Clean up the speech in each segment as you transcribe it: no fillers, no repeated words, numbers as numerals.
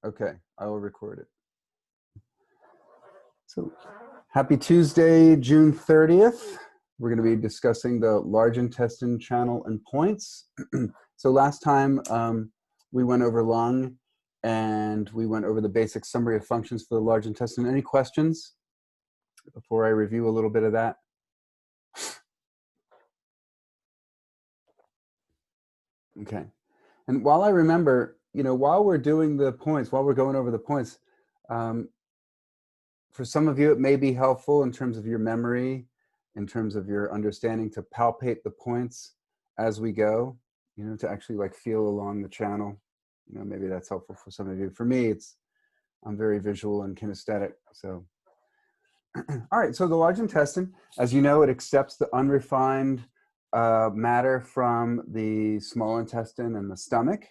Okay, I will record it. So, happy Tuesday, June 30th. We're going to be discussing the large intestine channel and points. So last time we went over lung and we went over the basic summary of functions for the large intestine. Any questions before I review a little bit of that? Okay. And while I remember, while we're doing the points, while we're going over the points, for some of you, it may be helpful in terms of your memory, in terms of your understanding, to palpate the points as we go, to actually like feel along the channel. Maybe that's helpful for some of you. For me, I'm very visual and kinesthetic. So, all right. So the large intestine, as you know, it accepts the unrefined matter from the small intestine and the stomach.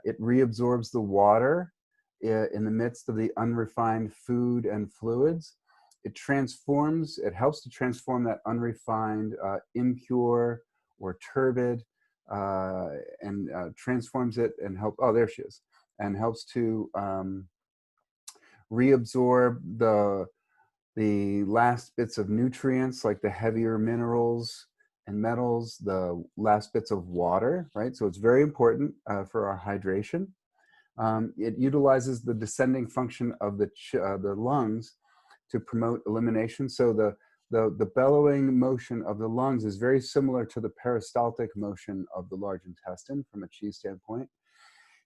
It reabsorbs the water in the midst of the unrefined food and fluids. It helps to transform that unrefined, impure or turbid, and transforms it and there she is, and helps to reabsorb the last bits of nutrients, like the heavier minerals and metals, the last bits of water, right? So it's very important for our hydration. It utilizes the descending function of the lungs to promote elimination. So the bellowing motion of the lungs is very similar to the peristaltic motion of the large intestine from a qi standpoint.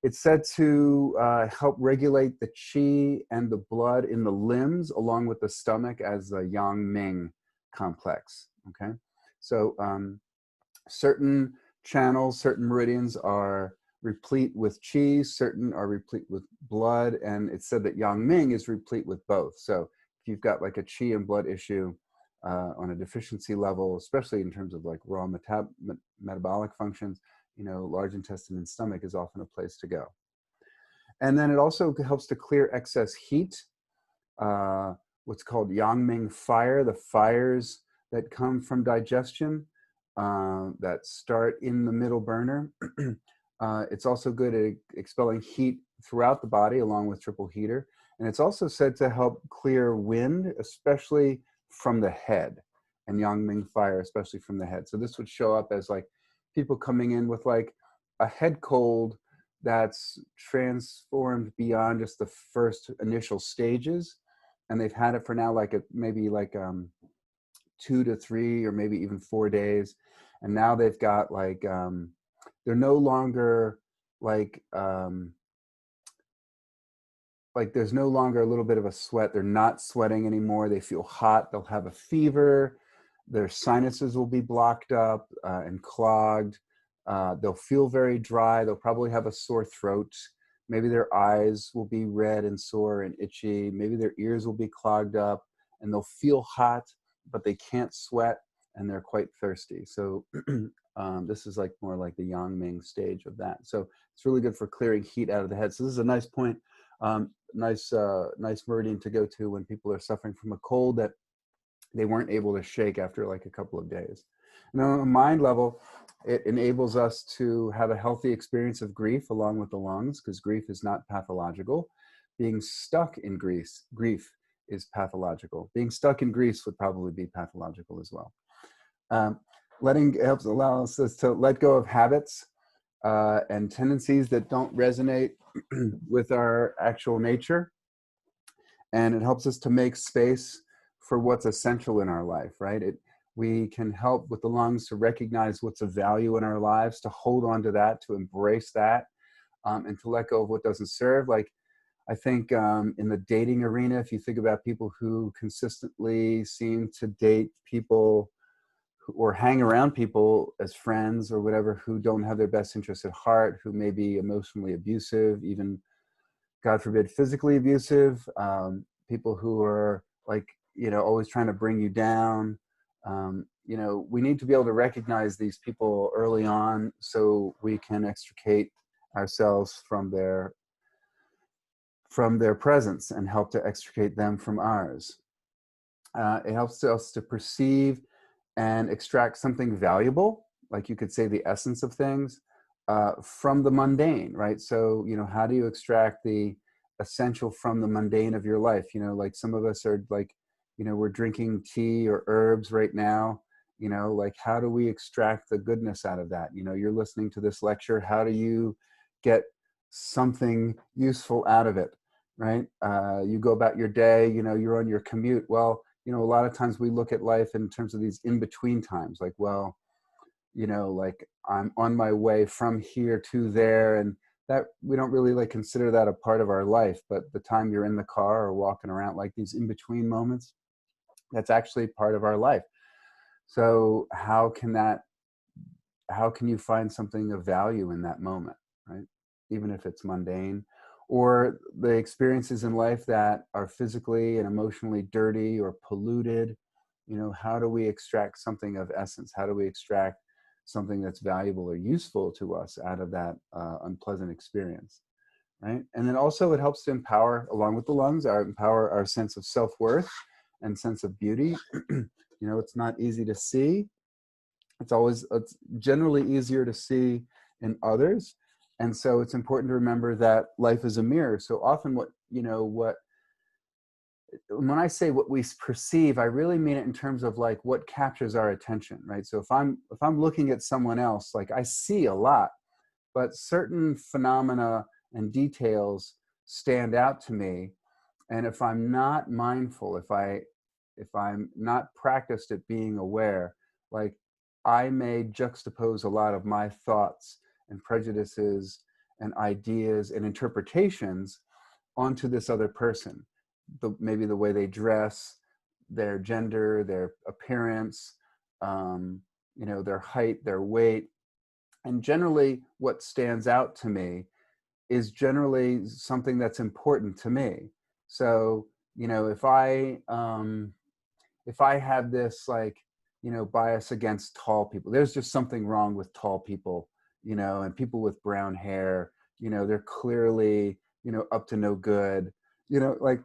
It's said to help regulate the qi and the blood in the limbs along with the stomach as the yang ming complex, okay? So certain channels, certain meridians are replete with qi, certain are replete with blood, and it's said that yang ming is replete with both. So if you've got like a qi and blood issue on a deficiency level, especially in terms of like raw metabolic functions, large intestine and stomach is often a place to go. And then it also helps to clear excess heat, what's called yang ming fire, the fires that come from digestion that start in the middle burner. It's also good at expelling heat throughout the body along with triple heater. And it's also said to help clear wind, especially from the head, and yang ming fire, especially from the head. So this would show up as like people coming in with like a head cold that's transformed beyond just the first initial stages. And they've had it for now maybe 2 to 3 or maybe even 4 days. And now they've got like, they're no longer there's no longer a little bit of a sweat. They're not sweating anymore. They feel hot. They'll have a fever. Their sinuses will be blocked up and clogged. They'll feel very dry. They'll probably have a sore throat. Maybe their eyes will be red and sore and itchy. Maybe their ears will be clogged up, and they'll feel hot, but they can't sweat, and they're quite thirsty. So this is like more like the yang ming stage of that. So it's really good for clearing heat out of the head. So this is a nice point, nice meridian to go to when people are suffering from a cold that they weren't able to shake after like a couple of days. Now, on a mind level, it enables us to have a healthy experience of grief along with the lungs, because grief is not pathological. Being stuck in grief is pathological. Being stuck in grief would probably be pathological as well. Allows us to let go of habits and tendencies that don't resonate with our actual nature. And it helps us to make space for what's essential in our life, right? We can help with the lungs to recognize what's of value in our lives, to hold on to that, to embrace that, and to let go of what doesn't serve. Like, I think in the dating arena, if you think about people who consistently seem to date people or hang around people as friends or whatever who don't have their best interests at heart, who may be emotionally abusive, even, God forbid, physically abusive, people who are like, always trying to bring you down. We need to be able to recognize these people early on so we can extricate ourselves from their presence and help to extricate them from ours. It helps us to perceive and extract something valuable, like you could say the essence of things, from the mundane, right? So, how do you extract the essential from the mundane of your life? Like some of us are like, we're drinking tea or herbs right now. Like how do we extract the goodness out of that? You're listening to this lecture. How do you get something useful out of it, right? You go about your day, you're on your commute. Well, a lot of times we look at life in terms of these in-between times, like, well, like I'm on my way from here to there, and that we don't really like consider that a part of our life. But the time you're in the car or walking around, like these in-between moments, that's actually part of our life. So how can you find something of value in that moment, right? Even if it's mundane, or the experiences in life that are physically and emotionally dirty or polluted, how do we extract something of essence? How do we extract something that's valuable or useful to us out of that unpleasant experience, right? And then also it helps to empower, along with the lungs, empower our sense of self-worth and sense of beauty. It's not easy to see. It's generally easier to see in others. And so it's important to remember that life is a mirror. So often when I say what we perceive, I really mean it in terms of like what captures our attention, right? So if I'm looking at someone else, like I see a lot, but certain phenomena and details stand out to me. And if I'm not mindful, if I'm not practiced at being aware, like I may juxtapose a lot of my thoughts and prejudices and ideas and interpretations onto this other person. Maybe the way they dress, their gender, their appearance, their height, their weight. And generally what stands out to me is generally something that's important to me. So, if I have this like, bias against tall people, there's just something wrong with tall people, and people with brown hair, they're clearly, up to no good, like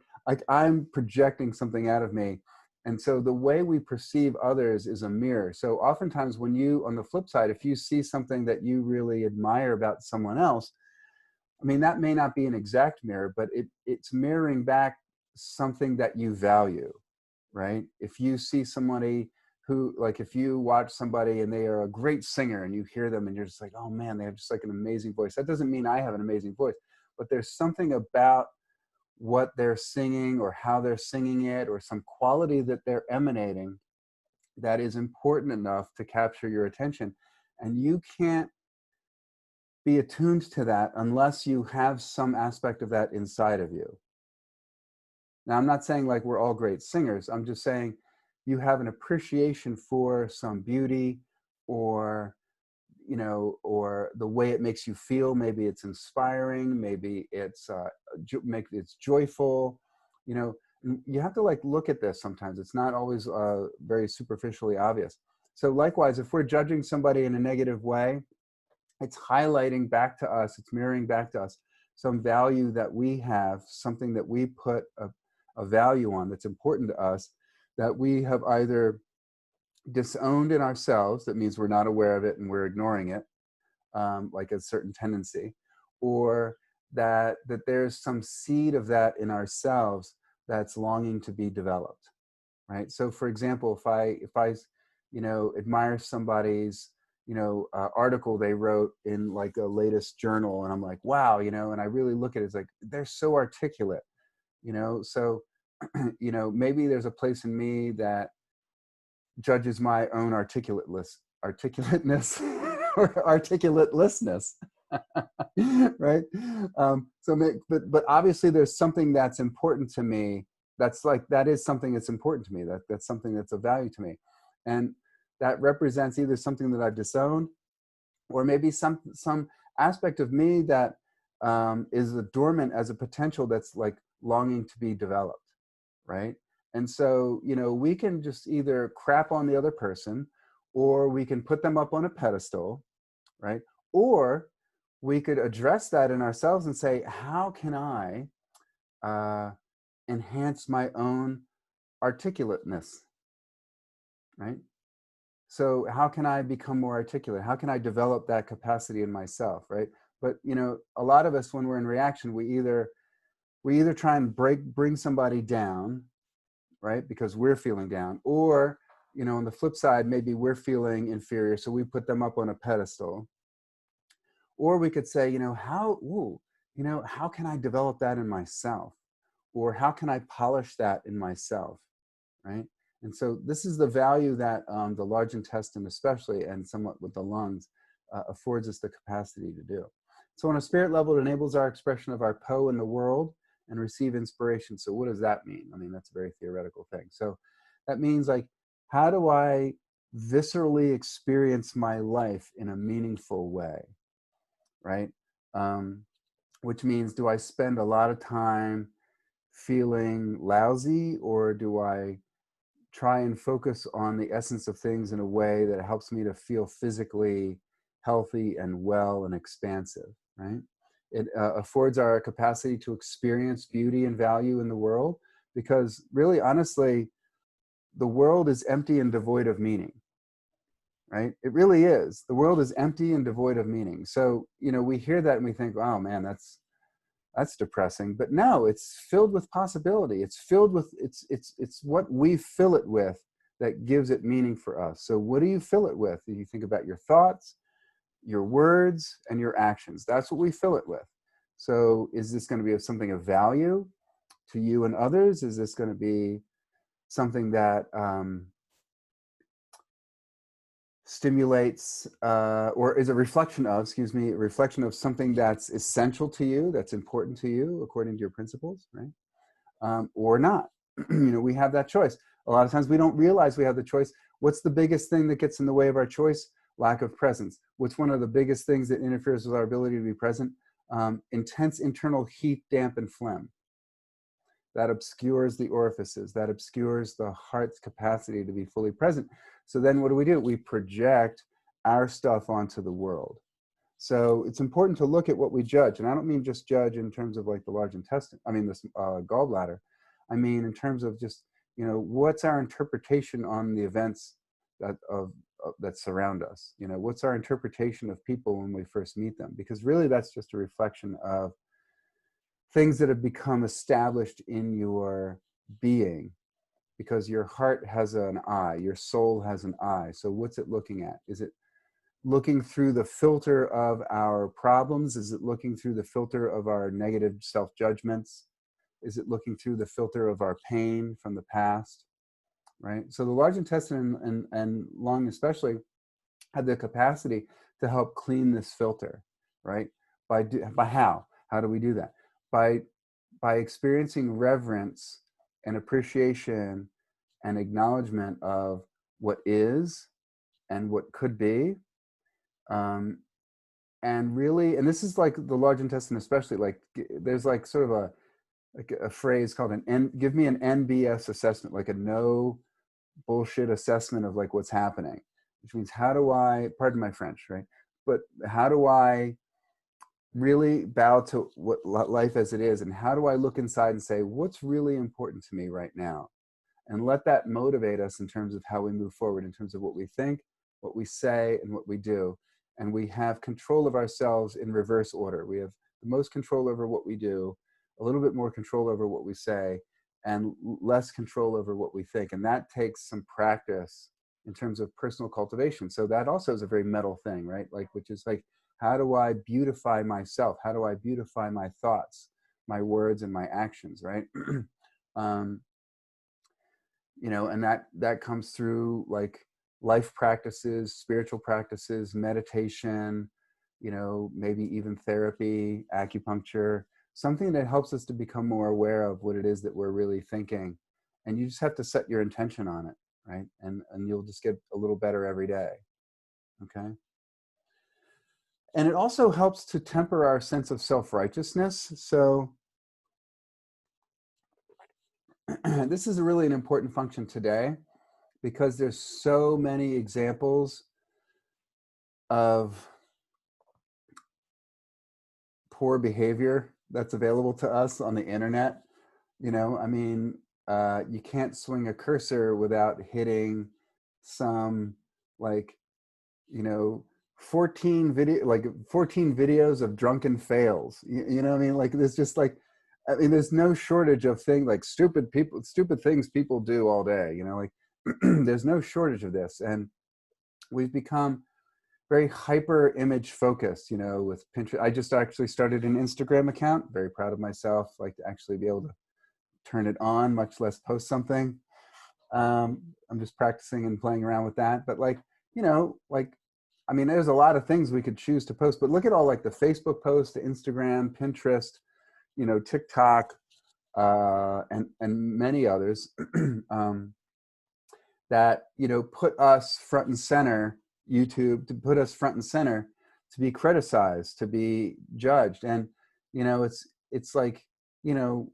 I'm projecting something out of me. And so the way we perceive others is a mirror. So oftentimes when on the flip side, if you see something that you really admire about someone else, I mean, that may not be an exact mirror, but it's mirroring back something that you value, right? If you see somebody who, like, if you watch somebody and they are a great singer and you hear them and you're just like, oh man, they have just like an amazing voice. That doesn't mean I have an amazing voice, but there's something about what they're singing or how they're singing it or some quality that they're emanating that is important enough to capture your attention. And you can't be attuned to that unless you have some aspect of that inside of you. Now, I'm not saying like we're all great singers. I'm just saying you have an appreciation for some beauty or, or the way it makes you feel. Maybe it's inspiring. Maybe it's it's joyful. You have to like look at this sometimes. It's not always very superficially obvious. So likewise, if we're judging somebody in a negative way, it's highlighting back to us, it's mirroring back to us some value that we have, something that we put a value on that's important to us, that we have either disowned in ourselves, that means we're not aware of it and we're ignoring it, like a certain tendency, or that there's some seed of that in ourselves that's longing to be developed, right? So for example, if I admire somebody's article they wrote in like a latest journal, and I'm like, wow, and I really look at it, it's like they're so articulate, so maybe there's a place in me that judges my own articulateness or articulatelessness. Right. But obviously there's something that's important to me, that is something that's important to me, that's something that's of value to me, and that represents either something that I've disowned, or maybe some aspect of me that is dormant as a potential that's like longing to be developed, right? And so, we can just either crap on the other person, or we can put them up on a pedestal, right? Or we could address that in ourselves and say, how can I enhance my own articulateness, right? So how can I become more articulate? How can I develop that capacity in myself, right? But a lot of us, when we're in reaction, we either try and bring somebody down, right? Because we're feeling down, or on the flip side, maybe we're feeling inferior, so we put them up on a pedestal. Or we could say, how can I develop that in myself? Or how can I polish that in myself, right? And so this is the value that the large intestine, especially, and somewhat with the lungs, affords us the capacity to do. So on a spirit level, it enables our expression of our Po in the world and receive inspiration. So what does that mean? I mean, that's a very theoretical thing. So that means, like, how do I viscerally experience my life in a meaningful way, right? Which means, do I spend a lot of time feeling lousy, or do I try and focus on the essence of things in a way that helps me to feel physically healthy and well and expansive, right? It affords our capacity to experience beauty and value in the world, because really, honestly, the world is empty and devoid of meaning, right? It really is. The world is empty and devoid of meaning. So, we hear that and we think, oh man, that's depressing. But no, it's filled with possibility. It's filled with, it's what we fill it with that gives it meaning for us. So what do you fill it with? You think about your thoughts, your words, and your actions. That's what we fill it with. So is this going to be something of value to you and others? Is this going to be something that stimulates, or is a reflection of something that's essential to you, that's important to you according to your principles, right? Or not? We have that choice. A lot of times we don't realize we have the choice. What's the biggest thing that gets in the way of our choice? Lack of presence. What's one of the biggest things that interferes with our ability to be present? Intense internal heat, damp, and phlegm. That obscures the orifices, that obscures the heart's capacity to be fully present. So then what do? We project our stuff onto the world. So it's important to look at what we judge. And I don't mean just judge in terms of like the large intestine, I mean this gallbladder. I mean in terms of just, what's our interpretation on the events that surround us? What's our interpretation of people when we first meet them? Because really that's just a reflection of things that have become established in your being, because your heart has an eye, your soul has an eye. So what's it looking at? Is it looking through the filter of our problems? Is it looking through the filter of our negative self-judgments? Is it looking through the filter of our pain from the past, right? So the large intestine and lung especially have the capacity to help clean this filter, right? By how? How do we do that? By experiencing reverence and appreciation and acknowledgement of what is and what could be. And really, and this is like the large intestine especially, like there's like sort of a phrase called give me an NBS assessment, like a no bullshit assessment of like what's happening, which means how do I, pardon my French, right? But how do I really bow to what life as it is, and how do I look inside and say, what's really important to me right now? And let that motivate us in terms of how we move forward, in terms of what we think, what we say, and what we do. And we have control of ourselves in reverse order. We have the most control over what we do, a little bit more control over what we say, and less control over what we think. And that takes some practice in terms of personal cultivation. So that also is a very mental thing, right? Like, which is like, how do I beautify myself? How do I beautify my thoughts, my words, and my actions, right? And that comes through like life practices, spiritual practices, meditation, maybe even therapy, acupuncture, something that helps us to become more aware of what it is that we're really thinking. And you just have to set your intention on it, right? And you'll just get a little better every day. Okay. And it also helps to temper our sense of self-righteousness. So this is really an important function today, because there's so many examples of poor behavior that's available to us on the internet. You can't swing a cursor without hitting some like, you know, 14 videos of drunken fails. You know what I mean? Like, there's just like, I mean, there's no shortage of things, like stupid things people do all day, you know, like there's no shortage of this. And we've become very hyper image focused, you know, with Pinterest. I just actually started an Instagram account, very proud of myself, like to actually be able to turn it on, much less post something. I'm just practicing and playing around with that. But like, you know, like, I mean, there's a lot of things we could choose to post, but look at all like the Facebook posts, the Instagram, Pinterest, you know, TikTok, and many others that, you know, put us front and center, YouTube, to put us front and center, to be criticized, to be judged. And, you know, it's like, you know,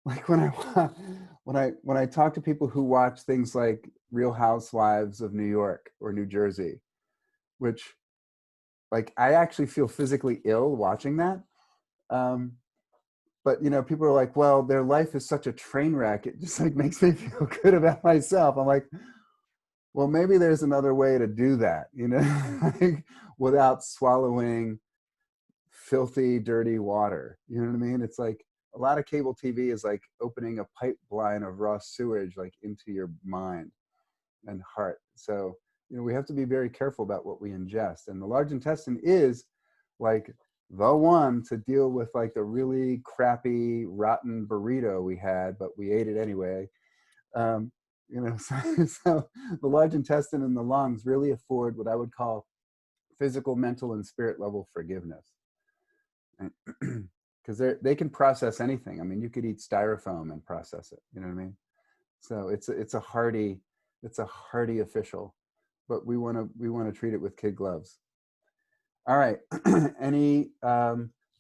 like when I talk to people who watch things like Real Housewives of New York or New Jersey, which, like, I actually feel physically ill watching that. But, you know, people are like, well, their life is such a train wreck, it just like makes me feel good about myself. I'm like, well, maybe there's another way to do that, you know, like, without swallowing filthy, dirty water. You know what I mean? It's like a lot of cable TV is like opening a pipeline of raw sewage like into your mind and heart. So, you know, we have to be very careful about what we ingest. And the large intestine is like the one to deal with like the really crappy, rotten burrito we had, but we ate it anyway. You know, so the large intestine and the lungs really afford what I would call physical, mental, and spirit level forgiveness. Because they can process anything. I mean, you could eat styrofoam and process it. You know what I mean? So it's a hearty official, but we want to treat it with kid gloves. All right. Any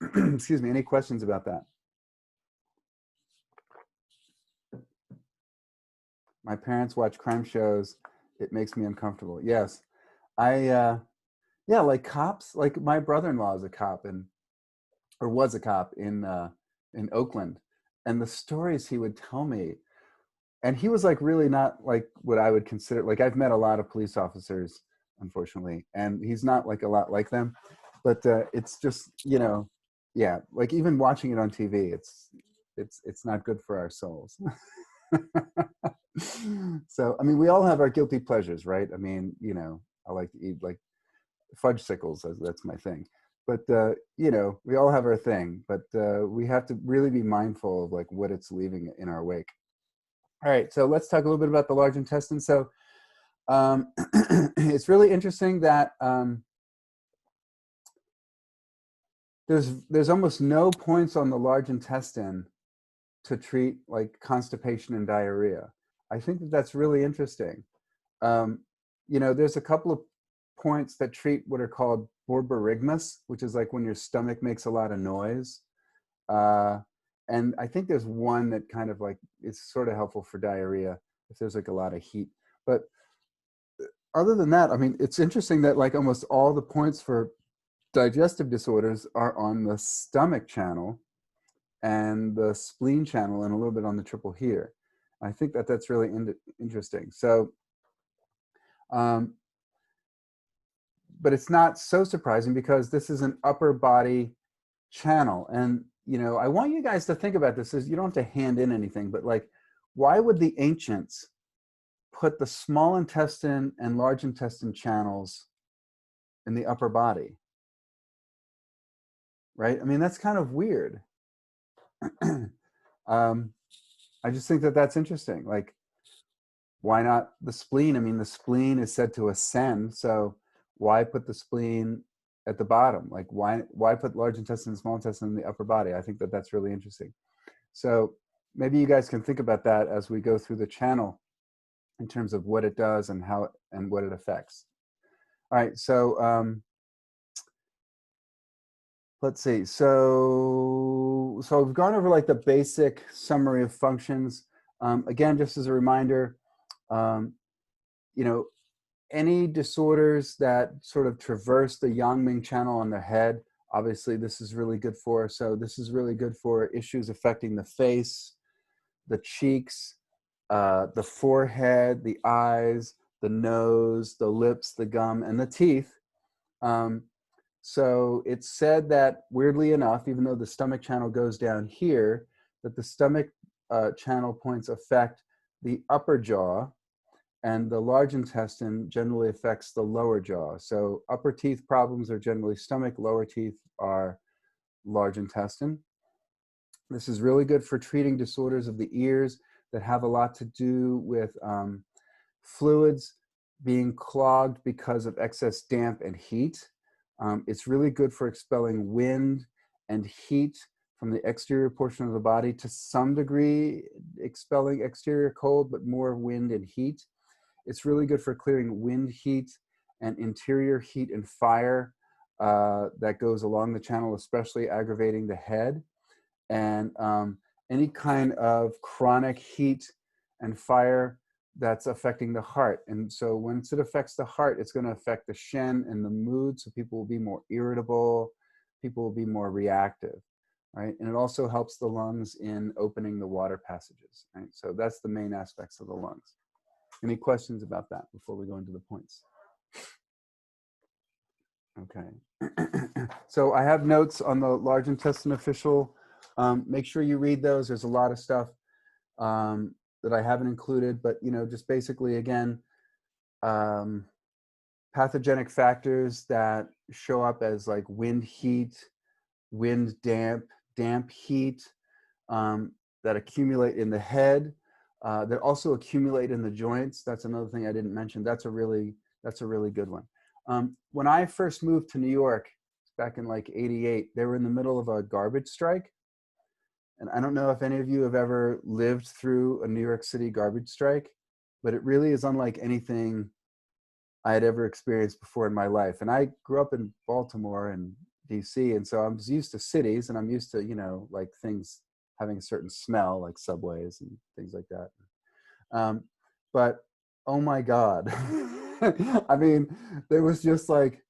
excuse me? Any questions about that? My parents watch crime shows. It makes me uncomfortable. Yes, yeah, like cops. Like my brother-in-law is a cop or was a cop in Oakland, and the stories he would tell me, and he was like really not like what I would consider, like, I've met a lot of police officers, unfortunately, and he's not like a lot like them, but it's just, you know, yeah, like even watching it on TV, it's not good for our souls. So I mean, we all have our guilty pleasures, right? I mean, you know, I like to eat like fudge sickles, that's my thing. But you know, we all have our thing, but we have to really be mindful of like what it's leaving in our wake. All right, so let's talk a little bit about the large intestine. So it's really interesting that there's almost no points on the large intestine to treat like constipation and diarrhea. I think that that's really interesting. Um, you know, there's a couple of points that treat what are called borborygmus, which is like when your stomach makes a lot of noise. And I think there's one that kind of like is sort of helpful for diarrhea if there's like a lot of heat. But other than that, I mean, it's interesting that like almost all the points for digestive disorders are on the stomach channel and the spleen channel and a little bit on the triple here. I think that that's really interesting. So, but it's not so surprising because this is an upper body channel. And, you know, I want you guys to think about this. Is you don't have to hand in anything, but like, why would the ancients put the small intestine and large intestine channels in the upper body? Right? I mean, that's kind of weird. I just think that that's interesting. Like, why not the spleen? I mean, the spleen is said to ascend, so why put the spleen at the bottom? Like, why put large intestine and small intestine in the upper body? I think that that's really interesting. So maybe you guys can think about that as we go through the channel in terms of what it does and how and what it affects. All right, so let's see. So we've gone over like the basic summary of functions. Again, just as a reminder, you know, any disorders that sort of traverse the Yang-Ming channel on the head, obviously this is really good for. So this is really good for issues affecting the face, the cheeks, the forehead, the eyes, the nose, the lips, the gum, and the teeth. So it's said that, weirdly enough, even though the stomach channel goes down here, that the stomach channel points affect the upper jaw, and the large intestine generally affects the lower jaw. So upper teeth problems are generally stomach, lower teeth are large intestine. This is really good for treating disorders of the ears that have a lot to do with fluids being clogged because of excess damp and heat. It's really good for expelling wind and heat from the exterior portion of the body, to some degree expelling exterior cold, but more wind and heat. It's really good for clearing wind, heat, and interior heat and fire that goes along the channel, especially aggravating the head. And any kind of chronic heat and fire that's affecting the heart. And so once it affects the heart, it's going to affect the shen and the mood. So people will be more irritable, people will be more reactive, right? And it also helps the lungs in opening the water passages, right? So that's the main aspects of the lungs. Any questions about that before we go into the points? Okay. So I have notes on the large intestine official. Make sure you read those. There's a lot of stuff that I haven't included, but just basically, again, pathogenic factors that show up as like wind, heat, wind, damp, heat, that accumulate in the head, that also accumulate in the joints. That's another thing I didn't mention. That's a really good one. When I first moved to New York back in like '88, they were in the middle of a garbage strike. And I don't know if any of you have ever lived through a New York City garbage strike, but it really is unlike anything I had ever experienced before in my life. And I grew up in Baltimore and DC, and so I'm used to cities, and I'm used to, like things having a certain smell, like subways and things like that. But oh my God. I mean, there was just like,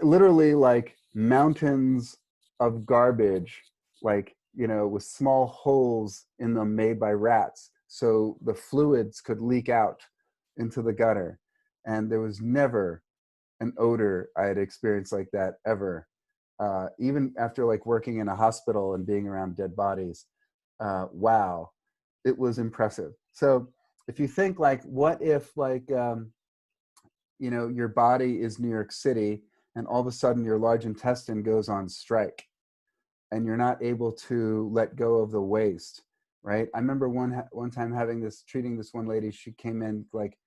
literally like mountains of garbage, like, with small holes in them made by rats. So the fluids could leak out into the gutter. And there was never an odor I had experienced like that ever. Even after like working in a hospital and being around dead bodies. Wow, it was impressive. So if you think like, what if like, your body is New York City and all of a sudden your large intestine goes on strike and you're not able to let go of the waste, right? I remember one time treating this one lady. She came in, like,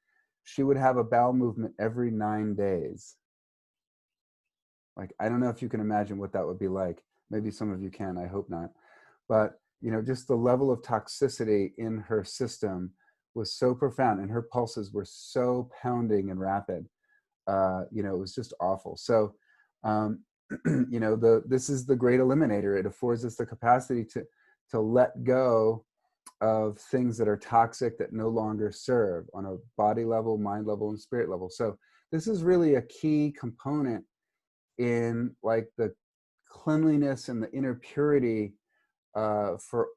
she would have a bowel movement every 9 days. Like, I don't know if you can imagine what that would be like. Maybe some of you can, I hope not. But, just the level of toxicity in her system was so profound, and her pulses were so pounding and rapid. It was just awful. So, this is the great eliminator. It affords us the capacity to let go of things that are toxic, that no longer serve on a body level, mind level, and spirit level. So this is really a key component in like the cleanliness and the inner purity for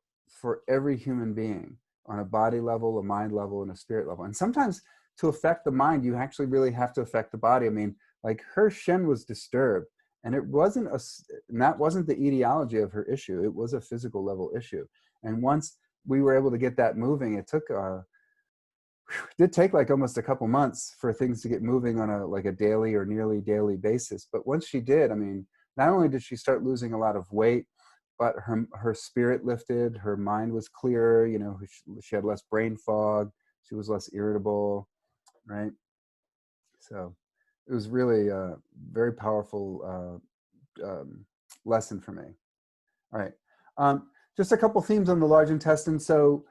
every human being, on a body level, a mind level, and a spirit level. And sometimes to affect the mind, you actually really have to affect the body. I mean, like, her shen was disturbed, and that wasn't the etiology of her issue. It was a physical level issue. And once we were able to get that moving, it did take like almost a couple months for things to get moving on a daily or nearly daily basis. But once she did, I mean, not only did she start losing a lot of weight, but her spirit lifted, her mind was clearer, she had less brain fog, she was less irritable, right? So it was really a very powerful lesson for me. All right. Just a couple themes on the large intestine. So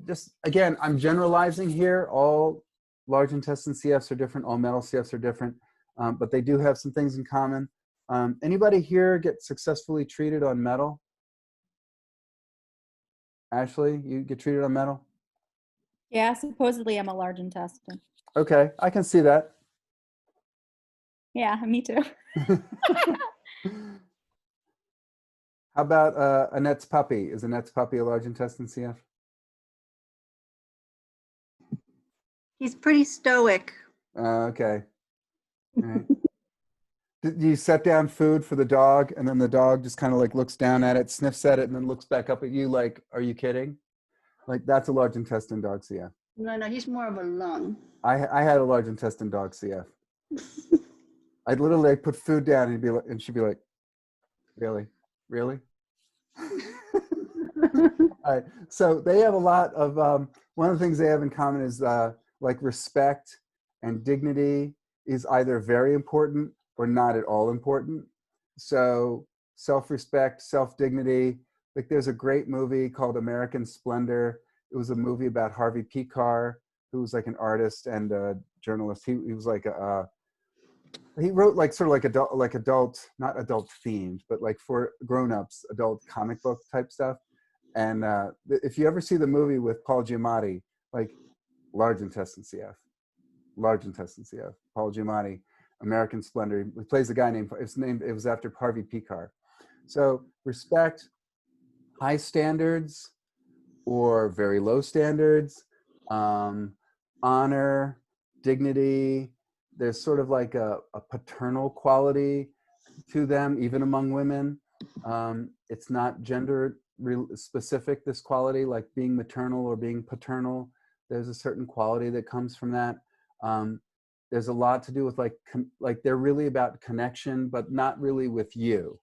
just again, I'm generalizing here. All large intestine CFs are different. All metal CFs are different, but they do have some things in common. Anybody here get successfully treated on metal? Ashley, you get treated on metal? Yeah, supposedly I'm a large intestine. Okay, I can see that. Yeah, me too. How about Annette's puppy? Is Annette's puppy a large intestine CF? He's pretty stoic. Okay. All right. Do you set down food for the dog, and then the dog just kind of like looks down at it, sniffs at it, and then looks back up at you like, are you kidding? Like, that's a large intestine dog CF. No, he's more of a lung. I had a large intestine dog CF. I'd literally put food down and she'd be like, really? Really? All right. So they have a lot of, one of the things they have in common is like respect and dignity is either very important or not at all important. So self-respect, self-dignity. Like there's a great movie called American Splendor. It was a movie about Harvey Pekar, who was like an artist and a journalist. He was like he wrote like sort of like adult, not adult themed, but like for grown-ups, adult comic book type stuff. And if you ever see the movie with Paul Giamatti, like large intestine CF, Paul Giamatti, American Splendor. He plays a guy named, it was after Harvey Pekar. So respect, high standards or very low standards, honor, dignity. There's sort of like a paternal quality to them, even among women. It's not gender specific, this quality, like being maternal or being paternal. There's a certain quality that comes from that. There's a lot to do with like they're really about connection, but not really with you.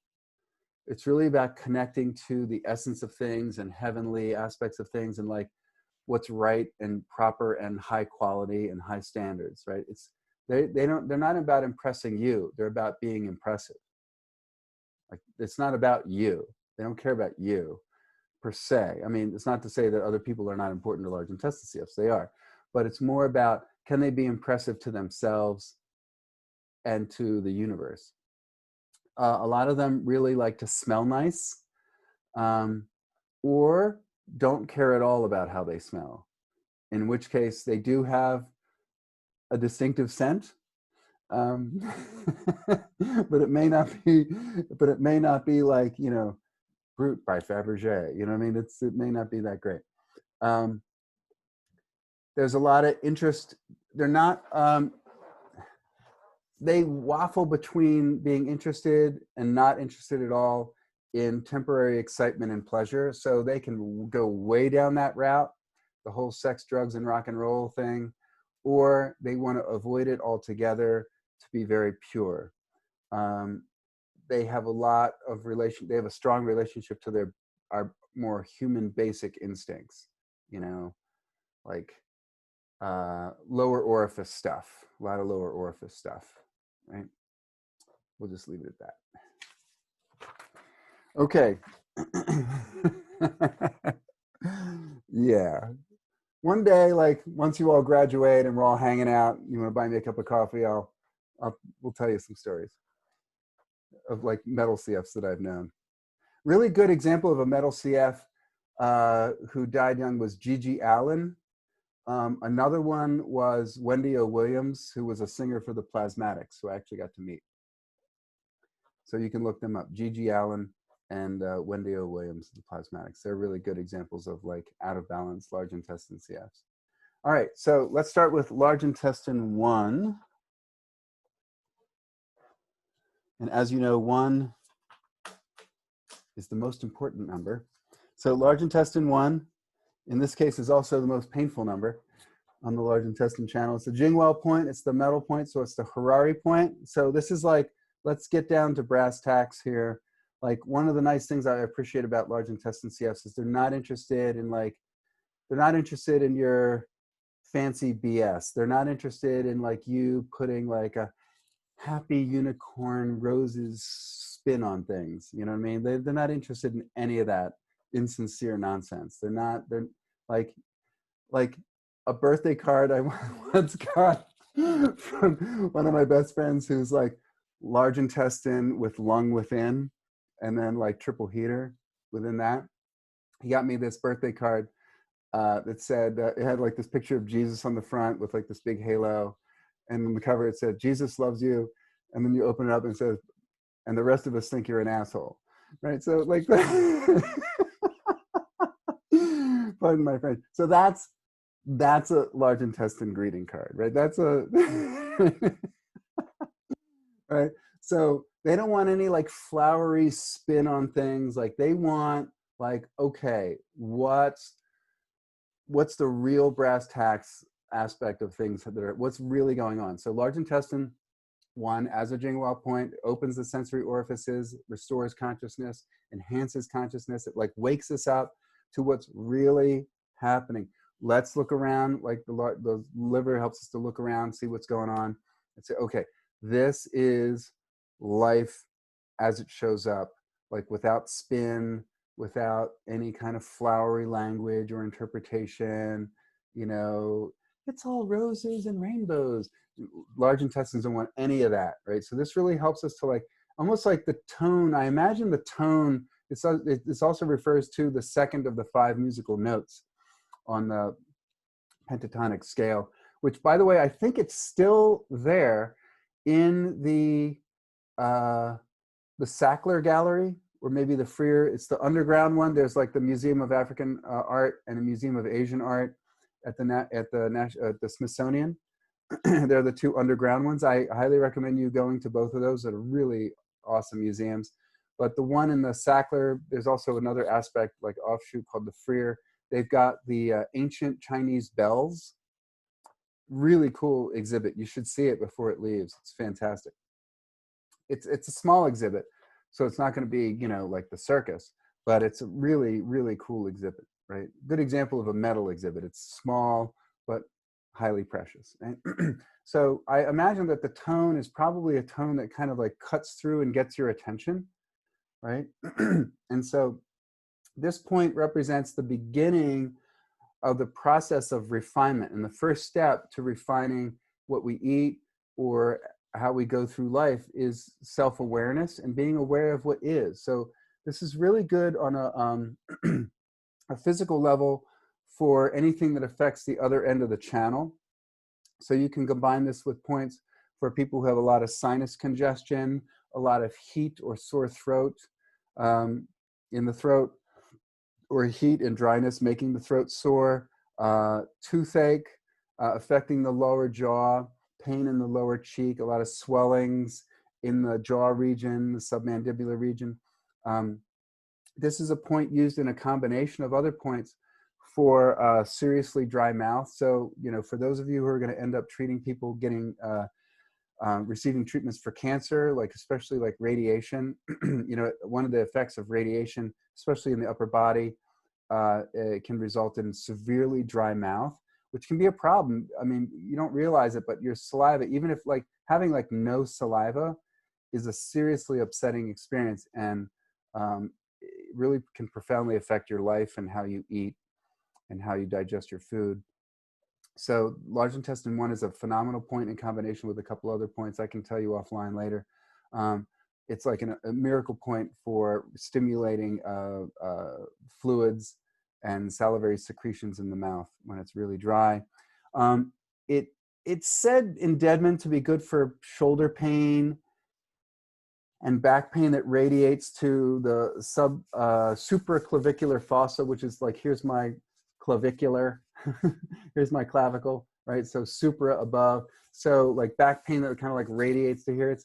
It's really about connecting to the essence of things and heavenly aspects of things and like what's right and proper and high quality and high standards, right? They're not about impressing you. They're about being impressive. Like it's not about you. They don't care about you per se. I mean, it's not to say that other people are not important to large intestine CFs. They are, but it's more about, can they be impressive to themselves and to the universe? A lot of them really like to smell nice, or don't care at all about how they smell, in which case they do have a distinctive scent, but it may not be like, you know, Brut by Fabergé. You know what I mean? It may not be that great. There's a lot of interest. They're not, they waffle between being interested and not interested at all in temporary excitement and pleasure. So they can go way down that route, the whole sex, drugs, and rock and roll thing, or they want to avoid it altogether to be very pure. They have a lot of they have a strong relationship to our more human basic instincts, you know, like lower orifice stuff, a lot of lower orifice stuff, right? We'll just leave it at that. Okay. Yeah. One day, like once you all graduate and we're all hanging out, you want to buy me a cup of coffee, we'll tell you some stories of like metal CFs that I've known. Really good example of a metal CF who died young was Gigi Allen. Another one was Wendy O. Williams, who was a singer for the Plasmatics, who I actually got to meet. So you can look them up, Gigi Allen and Wendy O. Williams, the Plasmatics. They're really good examples of like out of balance large intestine CFs. All right, so let's start with large intestine 1. And as you know, 1 is the most important number. So large intestine 1, in this case, is also the most painful number on the large intestine channel. It's the Jingwell point, it's the metal point, so it's the Harari point. So this is like, let's get down to brass tacks here. Like one of the nice things I appreciate about large intestine CFs is they're not interested in your fancy BS. They're not interested in like you putting like a happy unicorn roses spin on things. You know what I mean? They're not interested in any of that insincere nonsense. They're like a birthday card I once got from one of my best friends who's like large intestine with lung within, and then like triple heater within that. He got me this birthday card that said, it had like this picture of Jesus on the front with like this big halo. And on the cover it said, Jesus loves you. And then you open it up and it says, and the rest of us think you're an asshole. Right? So like, pardon my French. So that's That's a large intestine greeting card, right? That's a right. So they don't want any like flowery spin on things. Like they want like, okay, what's the real brass tacks aspect of things that are what's really going on. So large intestine one, as a Jingwell point, opens the sensory orifices, restores consciousness, enhances consciousness. It like wakes us up to what's really happening. Let's look around. Like the liver helps us to look around, see what's going on, and say, okay, this is life as it shows up, like without spin, without any kind of flowery language or interpretation. You know, it's all roses and rainbows. Large intestines don't want any of that, right? So this really helps us to like, almost like the tone. I imagine the tone, this also refers to the second of the 5 musical notes on the pentatonic scale, which, by the way, I think it's still there in the Sackler Gallery, or maybe the Freer. It's the underground one. There's like the Museum of African Art and a Museum of Asian Art at the Smithsonian. They're the 2 underground ones. I highly recommend you going to both of those. That are really awesome museums. But the one in the Sackler, there's also another aspect, like offshoot, called the Freer. They've got the ancient Chinese bells. Really cool exhibit. You should see it before it leaves. It's fantastic. It's a small exhibit, so it's not going to be, you know, like the circus, but it's a really, really cool exhibit, right? Good example of a metal exhibit. It's small, but highly precious. Right? So I imagine that the tone is probably a tone that kind of like cuts through and gets your attention, right? And so this point represents the beginning of the process of refinement. And the first step to refining what we eat or how we go through life is self-awareness and being aware of what is. So this is really good on a physical level for anything that affects the other end of the channel. So you can combine this with points for people who have a lot of sinus congestion, a lot of heat or sore throat in the throat, or heat and dryness making the throat sore, toothache affecting the lower jaw, pain in the lower cheek, a lot of swellings in the jaw region, the submandibular region. This is a point used in a combination of other points for seriously dry mouth. So, you know, for those of you who are going to end up treating people getting receiving treatments for cancer, like especially like radiation, you know, one of the effects of radiation, especially in the upper body, it can result in severely dry mouth, which can be a problem. I mean, you don't realize it, but your saliva, even if like having like no saliva, is a seriously upsetting experience, and it really can profoundly affect your life and how you eat and how you digest your food. So large intestine 1 is a phenomenal point in combination with a couple other points I can tell you offline later. It's like a miracle point for stimulating fluids and salivary secretions in the mouth when it's really dry. It's said in Deadman to be good for shoulder pain and back pain that radiates to the supraclavicular fossa, which is like, here's my clavicular, here's my clavicle, right? So supra above. So like back pain that kind of like radiates to here.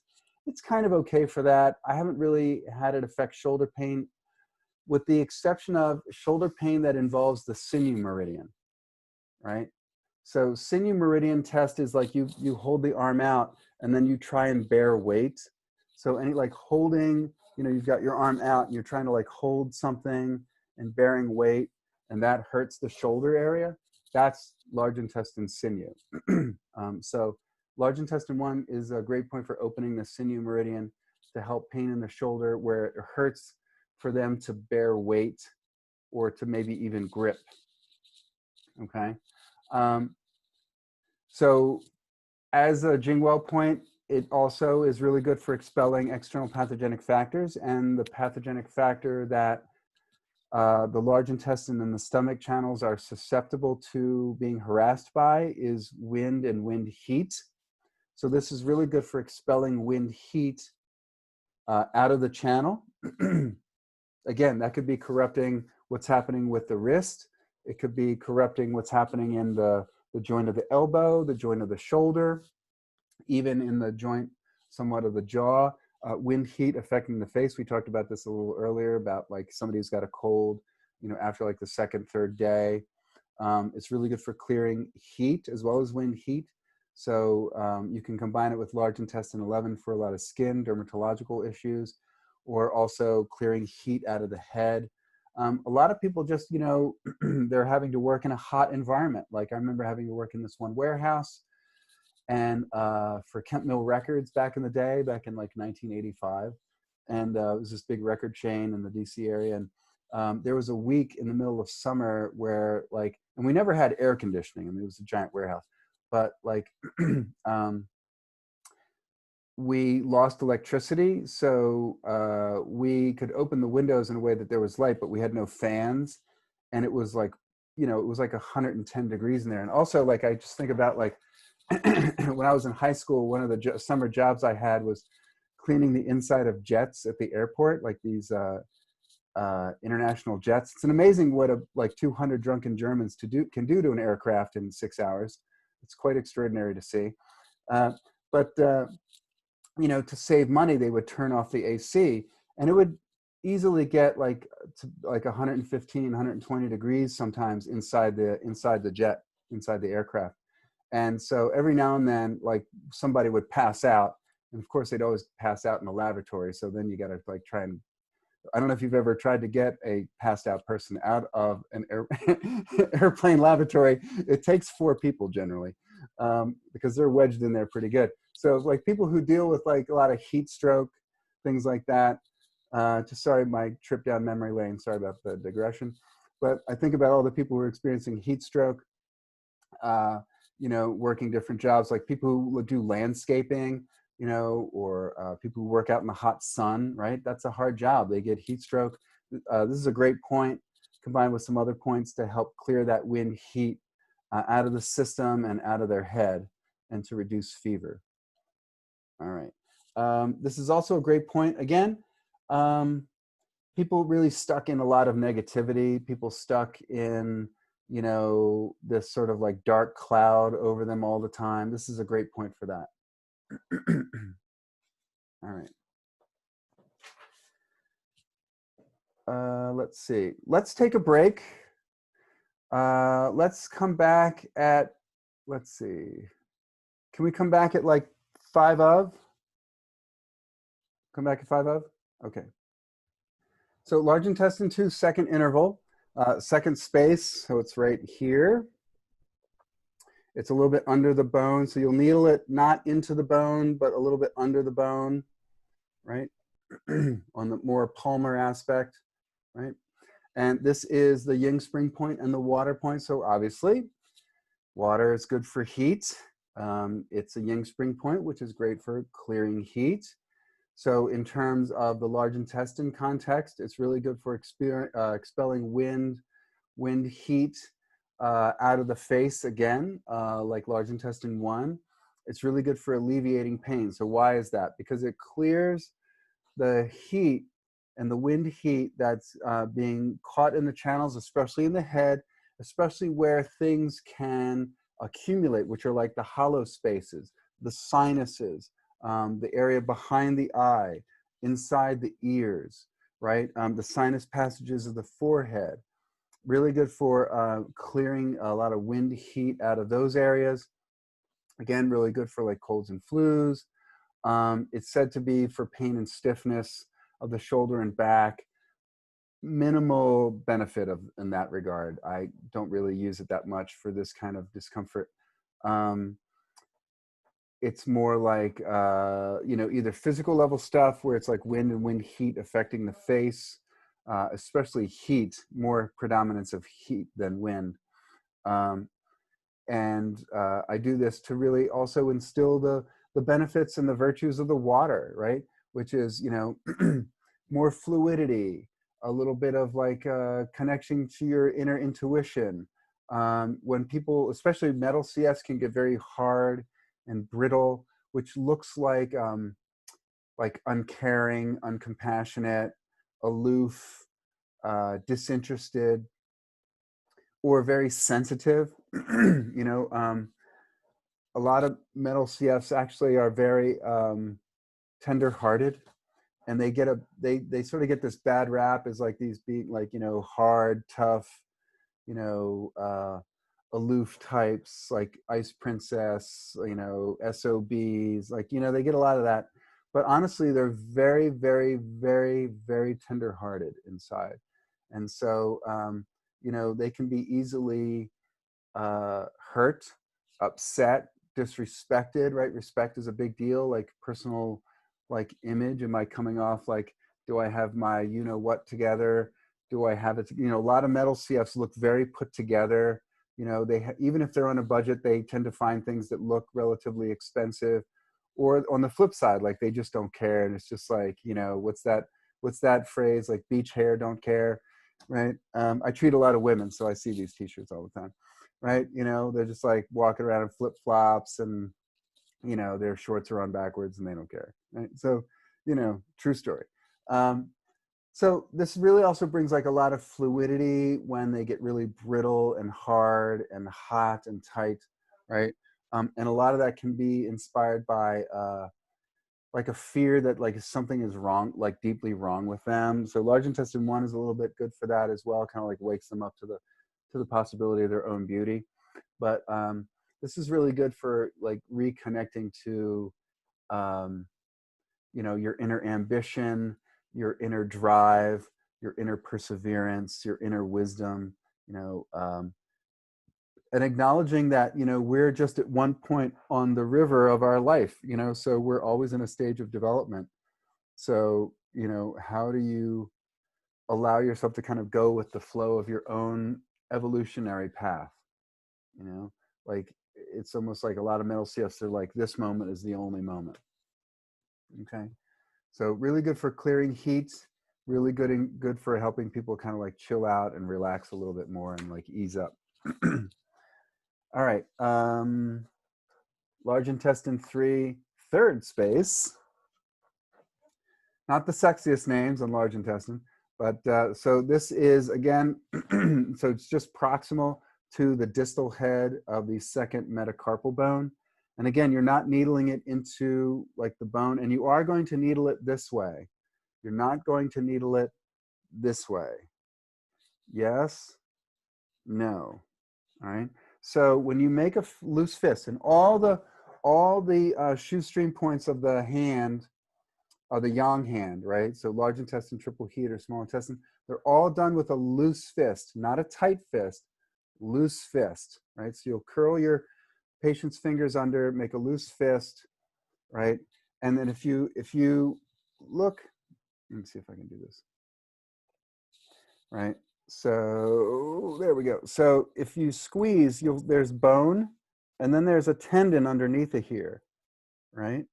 It's kind of okay for that. I haven't really had it affect shoulder pain, with the exception of shoulder pain that involves the sinew meridian, right? So sinew meridian test is like you hold the arm out and then you try and bear weight. So any like holding, you know, you've got your arm out and you're trying to like hold something and bearing weight, and that hurts the shoulder area. That's large intestine sinew. So large intestine 1 is a great point for opening the sinew meridian to help pain in the shoulder where it hurts for them to bear weight or to maybe even grip. Okay. So as a Jingwell point, it also is really good for expelling external pathogenic factors, and the pathogenic factor that the large intestine and the stomach channels are susceptible to being harassed by is wind and wind heat. So this is really good for expelling wind heat out of the channel. Again, that could be corrupting what's happening with the wrist. It could be corrupting what's happening in the joint of the elbow, the joint of the shoulder, even in the joint somewhat of the jaw. Wind heat affecting the face. We talked about this a little earlier about like somebody who's got a cold, after like the second, third day. It's really good for clearing heat as well as wind heat. So you can combine it with large intestine 11 for a lot of skin, dermatological issues, or also clearing heat out of the head. A lot of people just, they're having to work in a hot environment. Like I remember having to work in this one warehouse and for Kemp Mill Records back in the day, back in like 1985. And it was this big record chain in the DC area. And there was a week in the middle of summer where and we never had air conditioning. I mean, it was a giant warehouse, but we lost electricity. So we could open the windows in a way that there was light, but we had no fans. And it was like, it was like 110 degrees in there. And also I just think about when I was in high school, one of the summer jobs I had was cleaning the inside of jets at the airport, like these international jets. It's an amazing what 200 drunken Germans can do to an aircraft in 6 hours. It's quite extraordinary to see. But to save money, they would turn off the AC, and it would easily get to 115, 120 degrees sometimes inside the jet, inside the aircraft. And so every now and then, somebody would pass out, and of course they'd always pass out in the lavatory. So then you got to try and, I don't know if you've ever tried to get a passed out person out of an airplane lavatory. It takes 4 people generally because they're wedged in there pretty good. So people who deal with a lot of heat stroke, things like that. Sorry, my trip down memory lane. Sorry about the digression. But I think about all the people who are experiencing heat stroke, working different jobs, like people who do landscaping, or people who work out in the hot sun, right? That's a hard job. They get heat stroke. This is a great point, combined with some other points to help clear that wind heat out of the system and out of their head and to reduce fever. All right. This is also a great point. Again, people really stuck in a lot of negativity. People stuck in, this sort of dark cloud over them all the time. This is a great point for that. All right. Let's see. Let's take a break. Let's come back at, let's see. Can we come back at 5 of? Come back at 5 of? Okay. So large intestine 2, second interval, second space. So it's right here. It's a little bit under the bone. So you'll needle it not into the bone, but a little bit under the bone, right? On the more palmar aspect, right? And this is the yin spring point and the water point. So obviously, water is good for heat. It's a yin spring point, which is great for clearing heat. So in terms of the large intestine context, it's really good for expelling wind heat out of the face again, like large intestine 1. It's really good for alleviating pain. So why is that? Because it clears the heat and the wind heat that's being caught in the channels, especially in the head, especially where things can accumulate, which are like the hollow spaces, the sinuses, the area behind the eye, inside the ears, right? The sinus passages of the forehead. Really good for clearing a lot of wind heat out of those areas. Again, really good for colds and flus. It's said to be for pain and stiffness of the shoulder and back. Minimal benefit in that regard. I don't really use it that much for this kind of discomfort. It's more either physical level stuff where it's wind and wind heat affecting the face, especially heat, more predominance of heat than wind. And I do this to really also instill the benefits and the virtues of the water, right? Which is, more fluidity, a little bit of connection to your inner intuition. When people, especially metal CS, can get very hard and brittle, which looks like uncaring, uncompassionate, aloof, disinterested. or very sensitive. You know, a lot of metal CFs actually are very tender-hearted, and they sort of get this bad rap as like these being like, you know, hard, tough, you know, aloof types like Ice Princess, you know, SOBs, like, you know, they get a lot of that. But honestly, they're very, very, very, very tender-hearted inside. And so, you know, they can be easily hurt, upset, disrespected, right? Respect is a big deal, like personal, like image. Am I coming off like, do I have my, you know what together? Do I have it? You know, a lot of metal CFs look very put together. You know, even if they're on a budget, they tend to find things that look relatively expensive. Or on the flip side, like they just don't care. And it's just like, you know, what's that phrase? Like beach hair, don't care, right? I treat a lot of women, so I see these t-shirts all the time, right? You know, they're just like walking around in flip-flops, and, you know, their shorts are on backwards and they don't care, right? So, you know, true story. So this really also brings like a lot of fluidity when they get really brittle and hard and hot and tight, right? And a lot of that can be inspired by like a fear that like something is wrong, like deeply wrong with them. So large intestine 1 is a little bit good for that as well, kind of like wakes them up to the possibility of their own beauty. But this is really good for like reconnecting to you know, your inner ambition, your inner drive, your inner perseverance, your inner wisdom, you know, and acknowledging that, you know, we're just at one point on the river of our life, you know, so we're always in a stage of development. So, you know, how do you allow yourself to kind of go with the flow of your own evolutionary path? You know, like it's almost like a lot of metal CFs are like, this moment is the only moment. Okay. So really good for clearing heat, really good for helping people kind of like chill out and relax a little bit more and like ease up. All right. Large intestine 3, third space. Not the sexiest names on large intestine, but so this is again, so it's just proximal to the distal head of the second metacarpal bone. And again, you're not needling it into like the bone, and you are going to needle it this way. You're not going to needle it this way. Yes, no. All right. So when you make a loose fist, and all the shoestring points of the hand are the yang hand, right? So large intestine, triple heat, or small intestine, they're all done with a loose fist, not a tight fist, loose fist, right? So you'll curl your patient's fingers under, make a loose fist, right? And then if you look, let me see if I can do this, right? So there we go. So if you squeeze, there's bone, and then there's a tendon underneath it here, right?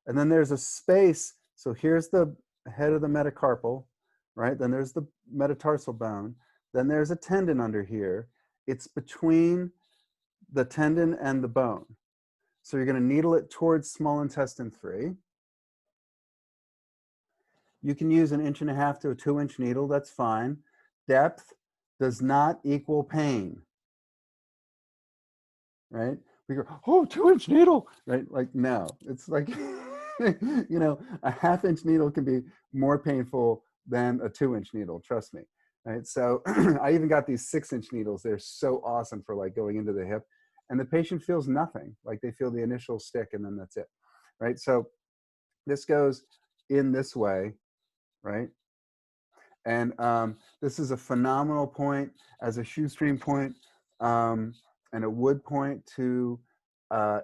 And then there's a space. So here's the head of the metacarpal, right? Then there's the metatarsal bone. Then there's a tendon under here. It's between the tendon and the bone. So you're going to needle it towards small intestine 3. You can use an 1.5 inch to a 2-inch needle. That's fine. Depth does not equal pain, right? We go, oh, 2-inch needle, right? Like, no, it's like, you know, a 1/2 inch needle can be more painful than a 2-inch needle, trust me, right? So I even got these 6-inch needles. They're so awesome for like going into the hip, and the patient feels nothing. Like they feel the initial stick and then that's it, right? So this goes in this way, right? And this is a phenomenal point as a shoestring point and a wood point to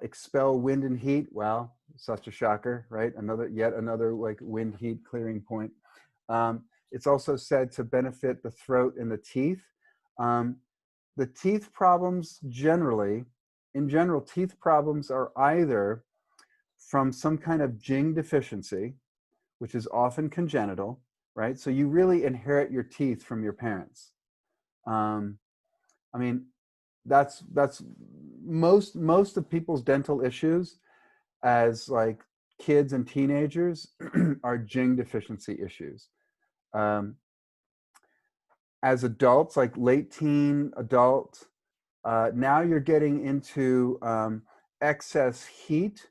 expel wind and heat. Wow, such a shocker, right? Yet another like wind heat clearing point. It's also said to benefit the throat and the teeth. The teeth problems in general, teeth problems are either from some kind of Jing deficiency, which is often congenital, right? So you really inherit your teeth from your parents. I mean, that's most of people's dental issues as like kids and teenagers are Jing deficiency issues. as adults, like late teen, adult, now you're getting into excess heat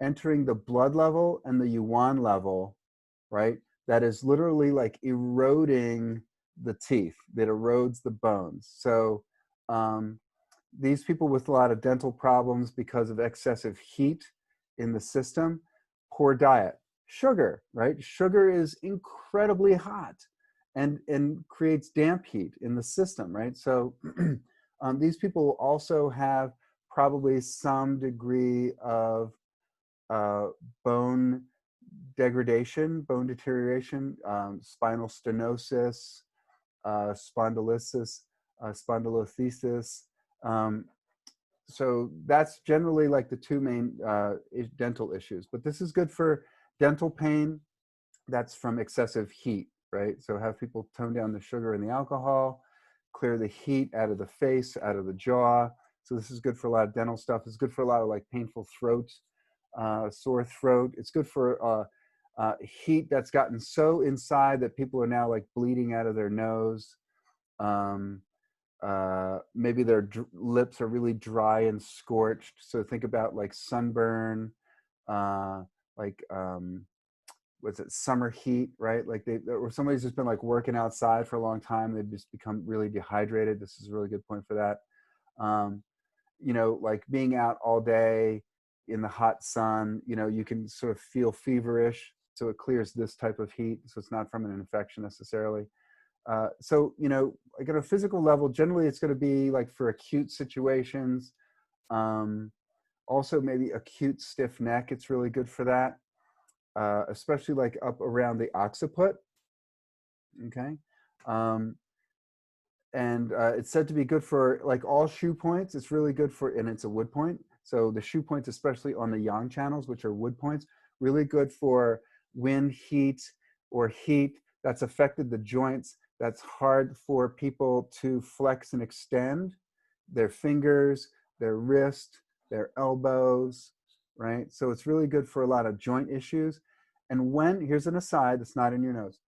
entering the blood level and the yuan level, right? That is literally like eroding the teeth, that erodes the bones. So these people with a lot of dental problems because of excessive heat in the system, poor diet, sugar, right? Sugar is incredibly hot and creates damp heat in the system, right? So these people also have probably some degree of bone degradation, bone deterioration, spinal stenosis, spondylosis, spondylolisthesis. So that's generally like the two main dental issues. But this is good for dental pain that's from excessive heat, right? So have people tone down the sugar and the alcohol, clear the heat out of the face, out of the jaw. So this is good for a lot of dental stuff. It's good for a lot of like painful throat, sore throat. It's good for heat that's gotten so inside that people are now like bleeding out of their nose. Maybe their lips are really dry and scorched. So think about like sunburn, like what's it, summer heat, right? Like or somebody's just been like working outside for a long time. They've just become really dehydrated. This is a really good point for that. You know, like being out all day in the hot sun, you know, you can sort of feel feverish. So it clears this type of heat. So it's not from an infection necessarily. So, you know, like at a physical level, generally it's going to be like for acute situations. Also maybe acute stiff neck. It's really good for that. Especially like up around the occiput. Okay. And it's said to be good for like all shoe points. It's really good for, and it's a wood point. So the shoe points, especially on the yang channels, which are wood points, really good for wind, heat, or heat that's affected the joints. That's hard for people to flex and extend their fingers, their wrist, their elbows, right? So it's really good for a lot of joint issues. And when, here's an aside that's not in your notes,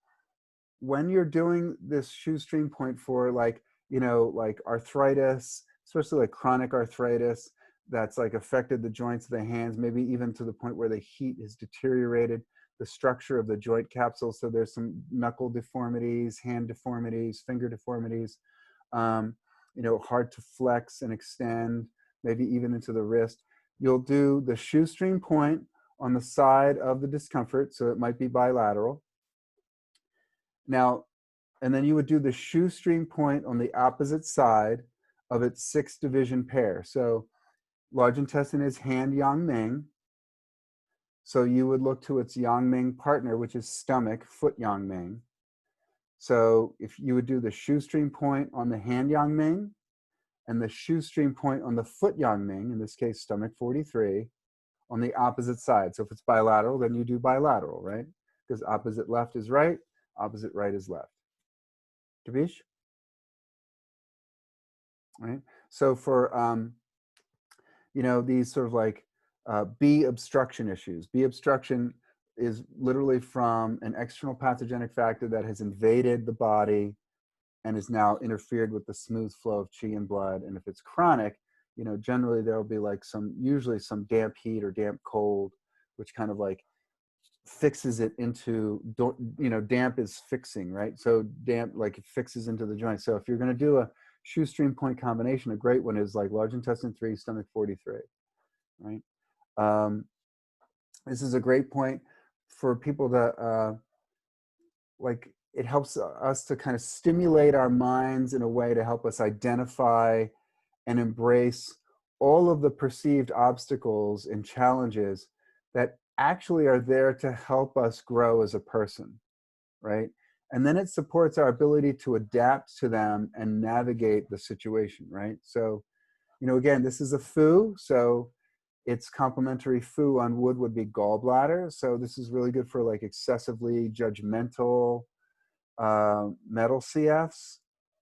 when you're doing this shoestring point for like, you know, like arthritis, especially like chronic arthritis, that's like affected the joints of the hands, maybe even to the point where the heat has deteriorated the structure of the joint capsule. So there's some knuckle deformities, hand deformities, finger deformities, you know, hard to flex and extend, maybe even into the wrist. You'll do the shoestring point on the side of the discomfort. So it might be bilateral. Now, and then you would do the shoestring point on the opposite side of its 6 division pair. So large intestine is hand yang ming. So you would look to its yang ming partner, which is stomach, foot yang ming. So if you would do the shoestring point on the hand yang ming and the shoestring point on the foot yang ming, in this case, stomach 43, on the opposite side. So if it's bilateral, then you do bilateral, right? Because opposite left is right, opposite right is left. Tabish? Right? So for, you know, these sort of like B obstruction issues. B obstruction is literally from an external pathogenic factor that has invaded the body and is now interfered with the smooth flow of qi and blood. And if it's chronic, you know, generally there'll be like usually some damp heat or damp cold, which kind of like fixes it into, you know, damp is fixing, right? So damp, like it fixes into the joint. So if you're going to do a shoestring point combination, a great one is like large intestine 3, stomach 43, right? This is a great point for people to, like, it helps us to kind of stimulate our minds in a way to help us identify and embrace all of the perceived obstacles and challenges that actually are there to help us grow as a person, right? And then it supports our ability to adapt to them and navigate the situation, right? So, you know, again, this is a foo, so its complementary foo on wood would be gallbladder. So this is really good for like excessively judgmental metal CFs.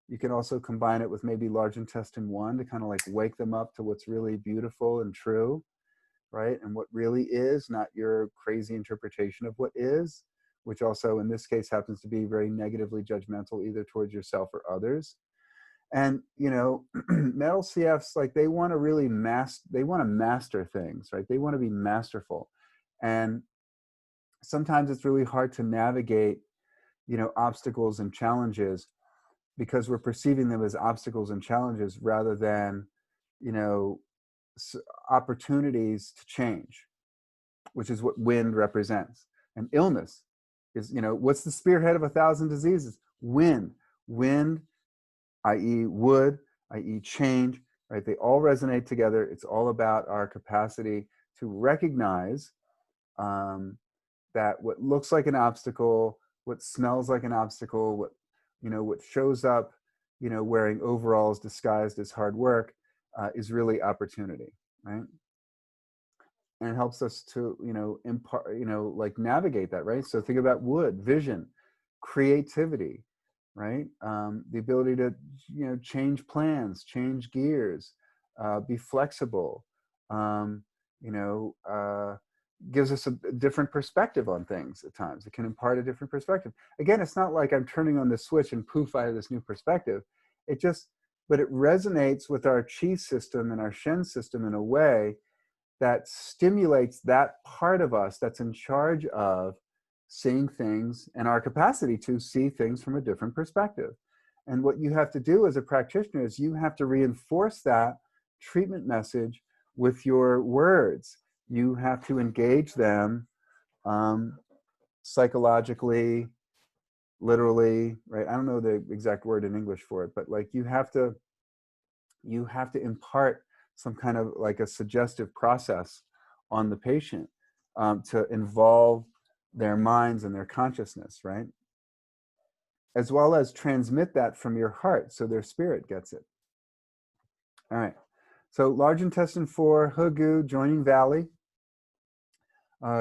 You can also combine it with maybe large intestine 1 to kind of like wake them up to what's really beautiful and true, right? And what really is, not your crazy interpretation of what is, which also in this case happens to be very negatively judgmental either towards yourself or others. And metal CFs, like, they want to really master things, right? They want to be masterful. And sometimes it's really hard to navigate obstacles and challenges because we're perceiving them as obstacles and challenges rather than opportunities to change, which is what wind represents. And illness is, what's the spearhead of 1,000 diseases? Wind, i.e. wood, i.e. change, right? They all resonate together. It's all about our capacity to recognize that what looks like an obstacle, what smells like an obstacle, what shows up, wearing overalls disguised as hard work, is really opportunity, right? And it helps us to, like, navigate that, right? So think about wood, vision, creativity, right? The ability to, change plans, change gears, be flexible, gives us a different perspective on things at times. It can impart a different perspective. Again, it's not like I'm turning on the switch and poof, I have this new perspective. But it resonates with our chi system and our shen system in a way that stimulates that part of us that's in charge of seeing things and our capacity to see things from a different perspective. And what you have to do as a practitioner is you have to reinforce that treatment message with your words. You have to engage them psychologically, literally, right? I don't know the exact word in English for it, but like you have to impart some kind of like a suggestive process on the patient to involve their minds and their consciousness, right? As well as transmit that from your heart so their spirit gets it. All right. So large intestine 4, Hugu, joining valley.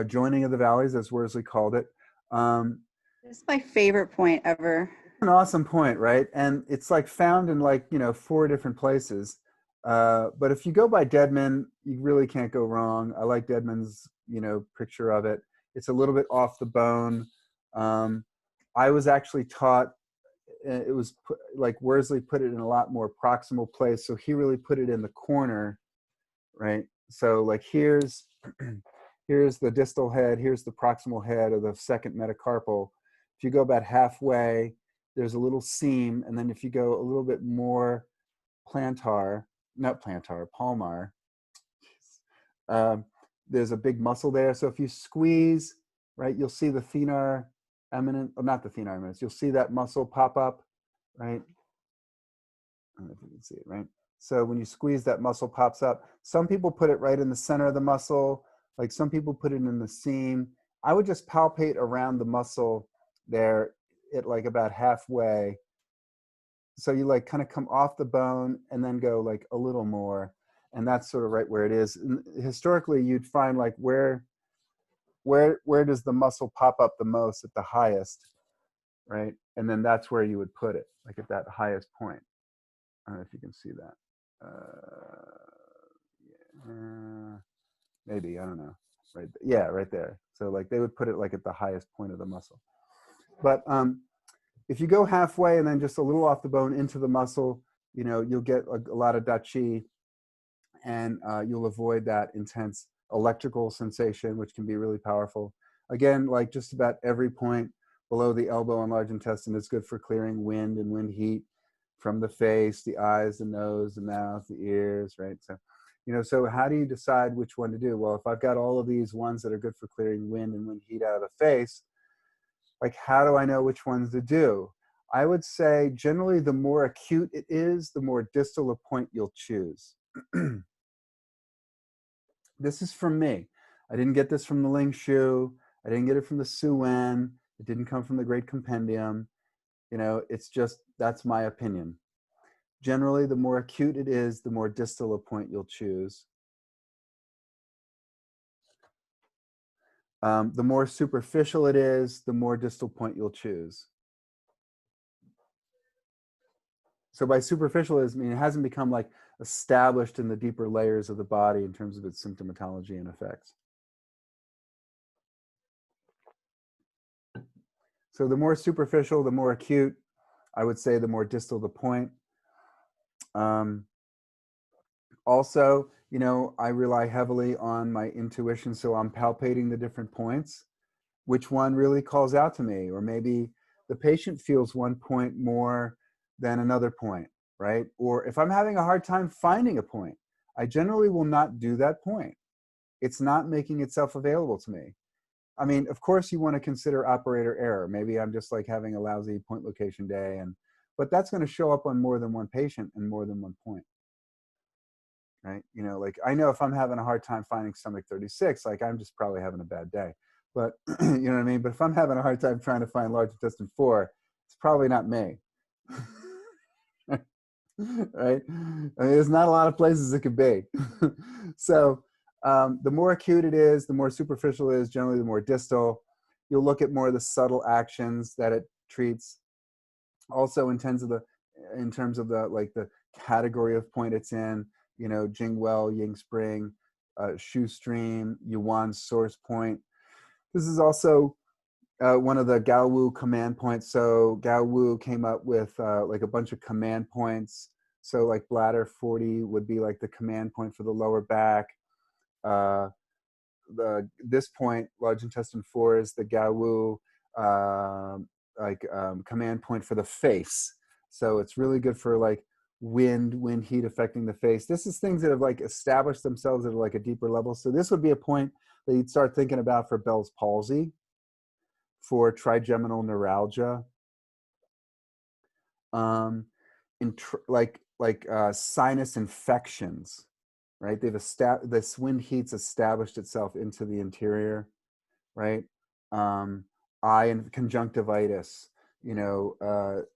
Joining of the valleys, as Worsley called it. This is my favorite point ever. An awesome point, right? And it's like found in 4 different places. But if you go by Deadman, you really can't go wrong. I like Deadman's, picture of it. It's a little bit off the bone. I was actually taught, it was like Worsley put it in a lot more proximal place. So he really put it in the corner, right? So like here's the distal head, here's the proximal head of the second metacarpal. If you go about halfway, there's a little seam. And then if you go a little bit more palmar, there's a big muscle there. So if you squeeze, right, you'll see the thenar eminence, not the thenar eminence, you'll see that muscle pop up, right? I don't know if you can see it, right? So when you squeeze, that muscle pops up. Some people put it right in the center of the muscle. Like some people put it in the seam. I would just palpate around the muscle there at like about halfway. So you like kind of come off the bone and then go like a little more. And that's sort of right where it is. And historically, you'd find like where does the muscle pop up the most at the highest, right? And then that's where you would put it, like at that highest point. I don't know if you can see that. Maybe, I don't know. Right, yeah, right there. So like they would put it like at the highest point of the muscle. But if you go halfway and then just a little off the bone into the muscle, you'll get a lot of dachi, and you'll avoid that intense electrical sensation, which can be really powerful. Again, like just about every point below the elbow and large intestine is good for clearing wind and wind heat from the face, the eyes, the nose, the mouth, the ears, right? So, so how do you decide which one to do? Well, if I've got all of these ones that are good for clearing wind and wind heat out of the face, like how do I know which ones to do? I would say generally the more acute it is, the more distal a point you'll choose. This is from me. I didn't get this from the Ling Shu. I didn't get it from the Su Wen. It didn't come from the Great Compendium. It's just, that's my opinion. Generally, the more acute it is, the more distal a point you'll choose. The more superficial it is, the more distal point you'll choose. So by superficial, I mean it hasn't become like established in the deeper layers of the body in terms of its symptomatology and effects. So the more superficial, the more acute. I would say the more distal the point. Also, I rely heavily on my intuition, so I'm palpating the different points. Which one really calls out to me? Or maybe the patient feels one point more than another point, right? Or if I'm having a hard time finding a point, I generally will not do that point. It's not making itself available to me. I mean, of course you want to consider operator error. Maybe I'm just like having a lousy point location day, but that's going to show up on more than one patient and more than one point. Right? Like I know if I'm having a hard time finding stomach 36, like I'm just probably having a bad day. But you know what I mean? But if I'm having a hard time trying to find large intestine 4, it's probably not me. Right? I mean, there's not a lot of places it could be. So the more acute it is, the more superficial it is, generally the more distal. You'll look at more of the subtle actions that it treats. Also in terms of the like the category of point it's in, Jingwell, Ying Spring, Shoestream, Yuan source point. This is also one of the Gao Wu command points. So Gao Wu came up with like a bunch of command points. So like bladder 40 would be like the command point for the lower back. This point, large intestine 4, is the Gao Wu command point for the face. So it's really good for like wind heat affecting the face. This is things that have like established themselves at like a deeper level. So this would be a point that you'd start thinking about for Bell's palsy, for trigeminal neuralgia, sinus infections, right? This wind heat's established itself into the interior, right? Eye and conjunctivitis, tinnitus,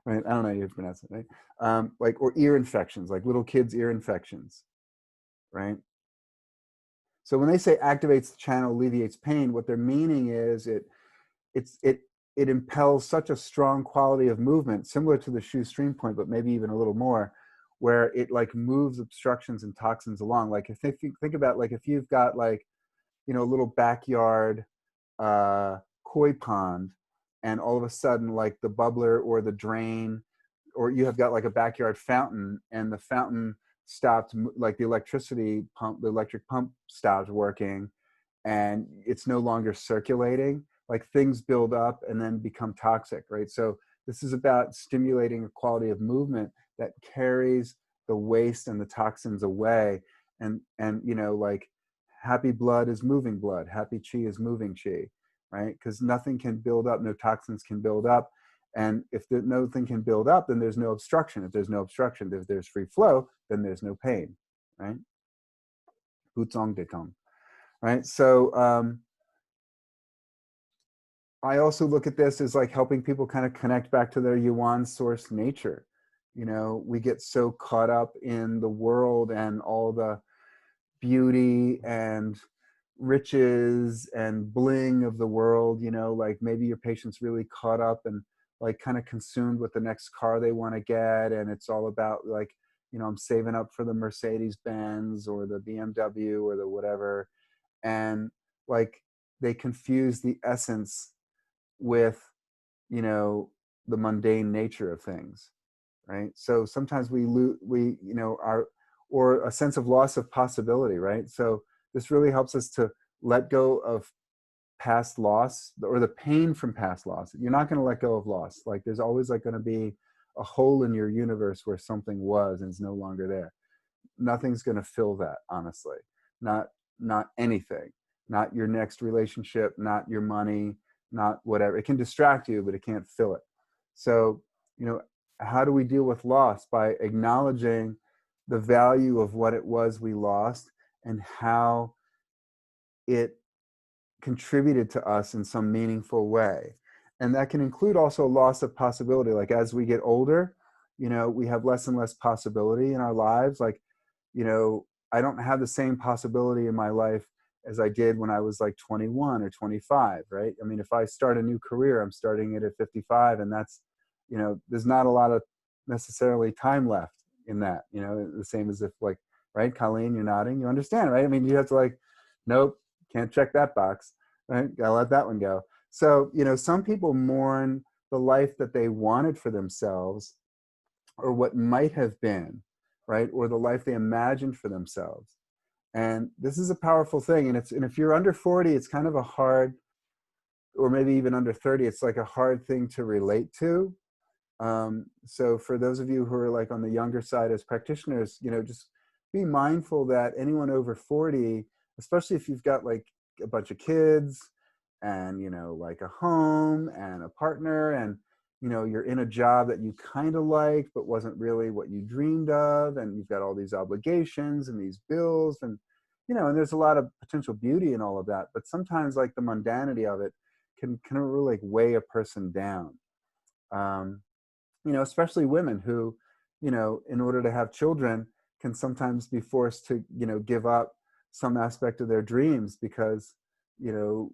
right? I don't know how you pronounce it, right? Or ear infections, like little kids' ear infections, right? So when they say activates the channel, alleviates pain, what they're meaning is it impels such a strong quality of movement, similar to the shoestring point, but maybe even a little more, where it like moves obstructions and toxins along. Like if you think about like if you've got like, a little backyard koi pond, and all of a sudden like the bubbler or the drain, or you have got like a backyard fountain and the fountain stopped, like the electric pump stopped working and it's no longer circulating, like things build up and then become toxic, right? So this is about stimulating a quality of movement that carries the waste and the toxins away. And like happy blood is moving blood, happy chi is moving chi, right? Because nothing can build up, no toxins can build up. And if nothing can build up, then there's no obstruction. If there's no obstruction, if there's free flow, then there's no pain, right? Buzong detong, right? So I also look at this as like helping people kind of connect back to their yuan source nature. We get so caught up in the world and all the beauty and riches and bling of the world, like maybe your patient's really caught up and like kind of consumed with the next car they want to get, and it's all about like, I'm saving up for the Mercedes Benz or the BMW or the whatever, and like they confuse the essence with the mundane nature of things, right? So sometimes we or a sense of loss of possibility, right? So this really helps us to let go of past loss or the pain from past loss. You're not going to let go of loss. Like there's always like going to be a hole in your universe where something was and is no longer there. Nothing's going to fill that, honestly. Not anything. Not your next relationship, not your money, not whatever. It can distract you, but it can't fill it. So, how do we deal with loss? By acknowledging the value of what it was we lost and how it contributed to us in some meaningful way. And that can include also loss of possibility. Like as we get older, we have less and less possibility in our lives. Like, I don't have the same possibility in my life as I did when I was like 21 or 25, right? I mean, if I start a new career, I'm starting it at 55, and that's, there's not a lot of necessarily time left in that, the same as if like, right, Colleen, you're nodding, you understand, right? I mean, you have to like, nope, Can't check that box, right? Gotta let that one go. So, some people mourn the life that they wanted for themselves or what might have been, right? Or the life they imagined for themselves. And this is a powerful thing. And if you're under 40, it's kind of a hard, or maybe even under 30, it's like a hard thing to relate to. So for those of you who are like on the younger side as practitioners, just be mindful that anyone over 40, especially if you've got like a bunch of kids and, like a home and a partner and, you're in a job that you kind of like, but wasn't really what you dreamed of. And you've got all these obligations and these bills and, and there's a lot of potential beauty in all of that. But sometimes like the mundanity of it can really like weigh a person down. Especially women who, in order to have children can sometimes be forced to, give up some aspect of their dreams because, the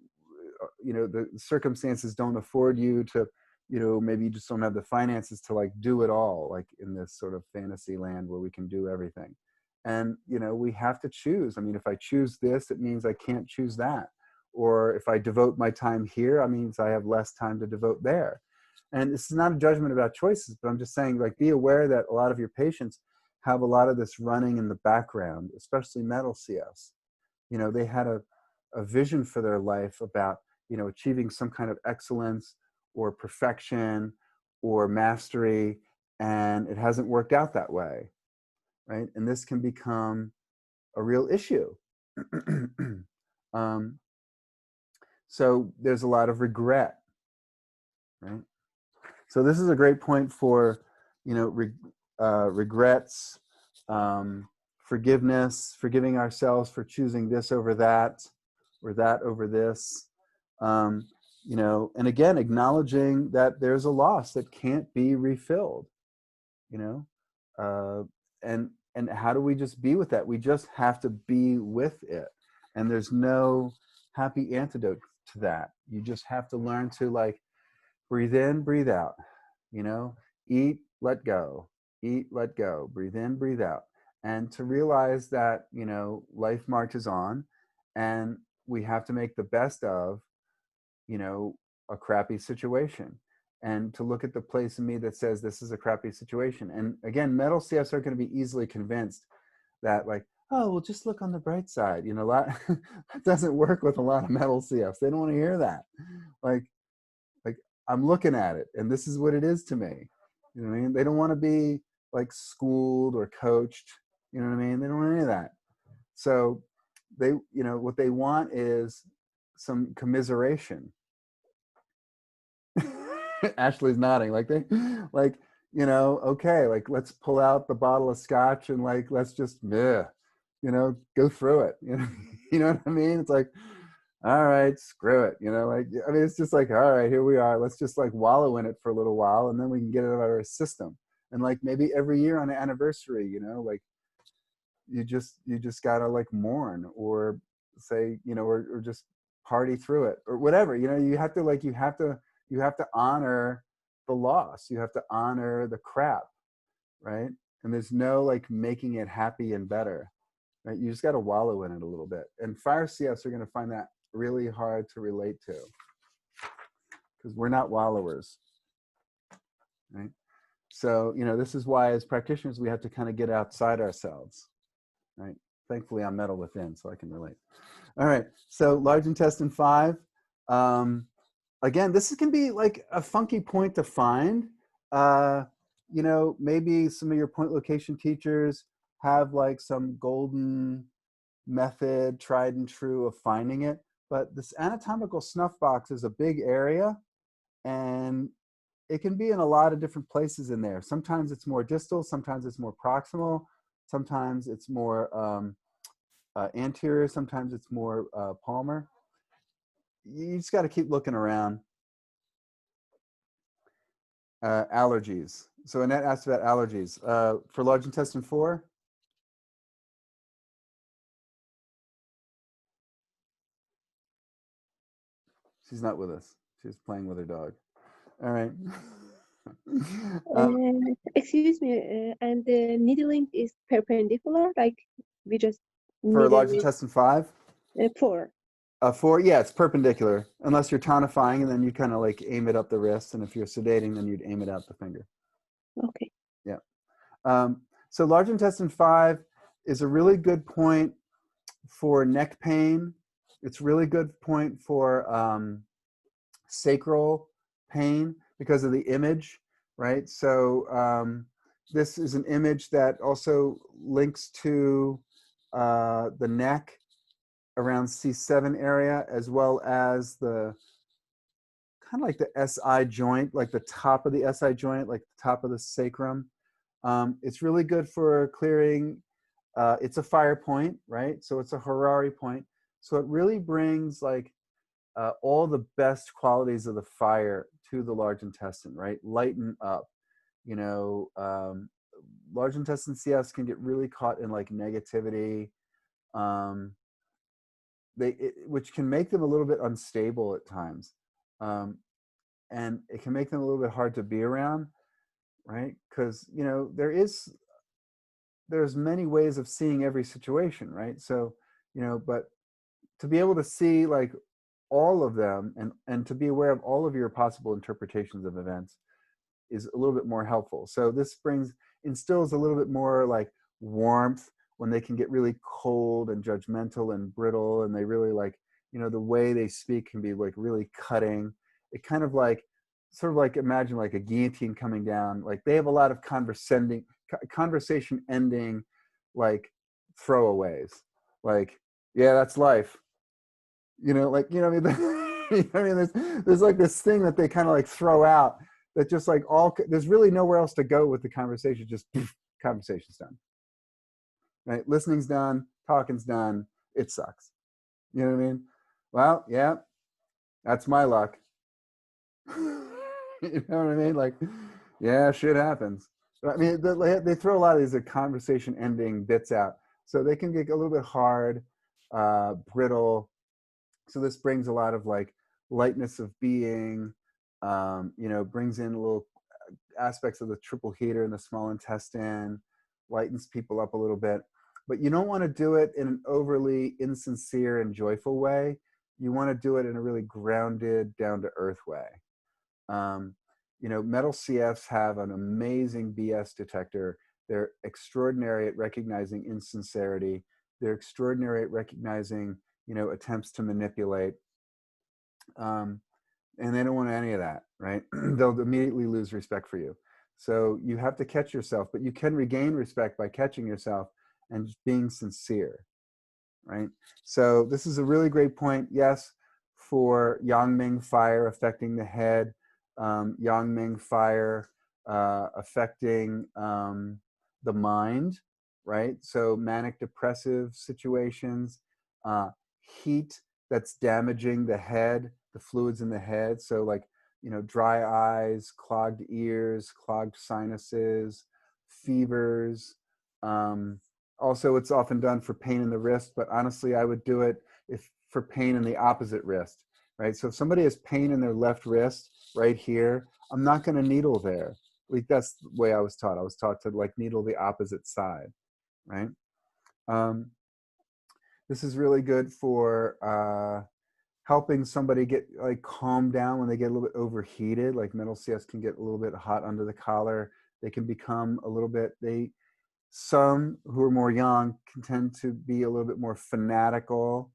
circumstances don't afford you to, maybe you just don't have the finances to like do it all, like in this sort of fantasy land where we can do everything. And, we have to choose. I mean, if I choose this, it means I can't choose that. Or if I devote my time here, it means I have less time to devote there. And this is not a judgment about choices, but I'm just saying, like, be aware that a lot of your patients have a lot of this running in the background, especially metal CS. They had a vision for their life about, achieving some kind of excellence or perfection or mastery, and it hasn't worked out that way, right? And this can become a real issue. So there's a lot of regret, right? So this is a great point for, regrets, forgiveness, forgiving ourselves for choosing this over that, or that over this, and again, acknowledging that there's a loss that can't be refilled, and how do we just be with that? We just have to be with it. And there's no happy antidote to that. You just have to learn to like, breathe in, breathe out, eat, let go, eat, let go, breathe in, breathe out. And to realize that, life marches on and we have to make the best of, a crappy situation. And to look at the place in me that says this is a crappy situation. And again, metal CFs are going to be easily convinced that like, oh, well, just look on the bright side. A lot that doesn't work with a lot of metal CFs. They don't want to hear that. Like I'm looking at it and this is what it is to me. You know what I mean? They don't want to be like schooled or coached. You know what I mean? They don't want any of that. So they, what they want is some commiseration. Ashley's nodding like okay, like let's pull out the bottle of scotch and like, let's just, go through it. You know what I mean? It's like, all right, screw it. It's just like, all right, here we are. Let's just like wallow in it for a little while and then we can get it out of our system. And like maybe every year on an anniversary, like you just gotta like mourn or say, or just party through it or whatever. You have to honor the loss. You have to honor the crap, right? And there's no like making it happy and better, right? You just got to wallow in it a little bit. And fire CFs are going to find that really hard to relate to because we're not wallowers, right? So, this is why as practitioners, we have to kind of get outside ourselves, right? Thankfully, I'm metal within, so I can relate. All right. So large intestine 5. Again, this can be like a funky point to find. Maybe some of your point location teachers have like some golden method, tried and true of finding it. But this anatomical snuffbox is a big area and it can be in a lot of different places in there. Sometimes it's more distal, sometimes it's more proximal, sometimes it's more anterior, sometimes it's more palmar. You just got to keep looking around. Allergies. So Annette asked about allergies. For large intestine 4? She's not with us. She's playing with her dog. All right. Excuse me, and the needling is perpendicular, like we just For needle large it, intestine 5? 4. Yeah, it's perpendicular, unless you're tonifying, and then you kind of like aim it up the wrist. And if you're sedating, then you'd aim it out the finger. Okay. Yeah. So large intestine 5 is a really good point for neck pain. It's really good point for sacral pain because of the image, right? So this is an image that also links to the neck around C7 area, as well as the kind of like the SI joint, like the top of the SI joint, like the top of the sacrum. It's really good for clearing. It's a fire point, right? So it's a Harari point. So it really brings like all the best qualities of the fire to the large intestine, right? Lighten up. You know, large intestine CS can get really caught in like negativity, which can make them a little bit unstable at times. And it can make them a little bit hard to be around, right? Because, you know, there's many ways of seeing every situation, right? So, you know, but to be able to see like all of them and to be aware of all of your possible interpretations of events is a little bit more helpful. So this instills a little bit more like warmth when they can get really cold and judgmental and brittle, and they really like, you know, the way they speak can be like really cutting. It kind of like, sort of like, imagine like a guillotine coming down. Like they have a lot of conversation ending, like throwaways, like, yeah, that's life. You know, like, you know what I mean? You know what I mean? There's like this thing that they kind of like throw out that just like there's really nowhere else to go with the conversation. Just conversation's done, right? Listening's done, talking's done. It sucks. You know what I mean? Well, yeah, that's my luck. You know what I mean? Like, yeah, shit happens. But, I mean, they throw a lot of these conversation ending bits out, so they can get a little bit hard, brittle. So this brings a lot of like lightness of being, you know, brings in little aspects of the triple heater in the small intestine, lightens people up a little bit. But you don't want to do it in an overly insincere and joyful way. You want to do it in a really grounded, down to earth way. You know, metal CFs have an amazing BS detector. They're extraordinary at recognizing insincerity. They're extraordinary at recognizing, you know, attempts to manipulate. And they don't want any of that, right? They'll immediately lose respect for you. So you have to catch yourself, but you can regain respect by catching yourself and just being sincere, right? So this is a really great point, yes, for Yangming fire affecting the head, Yangming fire affecting the mind, right? So manic depressive situations, heat that's damaging the head, the fluids in the head. So like, you know, dry eyes, clogged ears, clogged sinuses, fevers. Also, it's often done for pain in the wrist, but honestly, I would do it if for pain in the opposite wrist, right? So if somebody has pain in their left wrist right here, I'm not going to needle there. Like that's the way I was taught. I was taught to like needle the opposite side, right? This is really good for helping somebody get like calmed down when they get a little bit overheated. Like metal CS can get a little bit hot under the collar. They can become a little bit, some who are more young can tend to be a little bit more fanatical.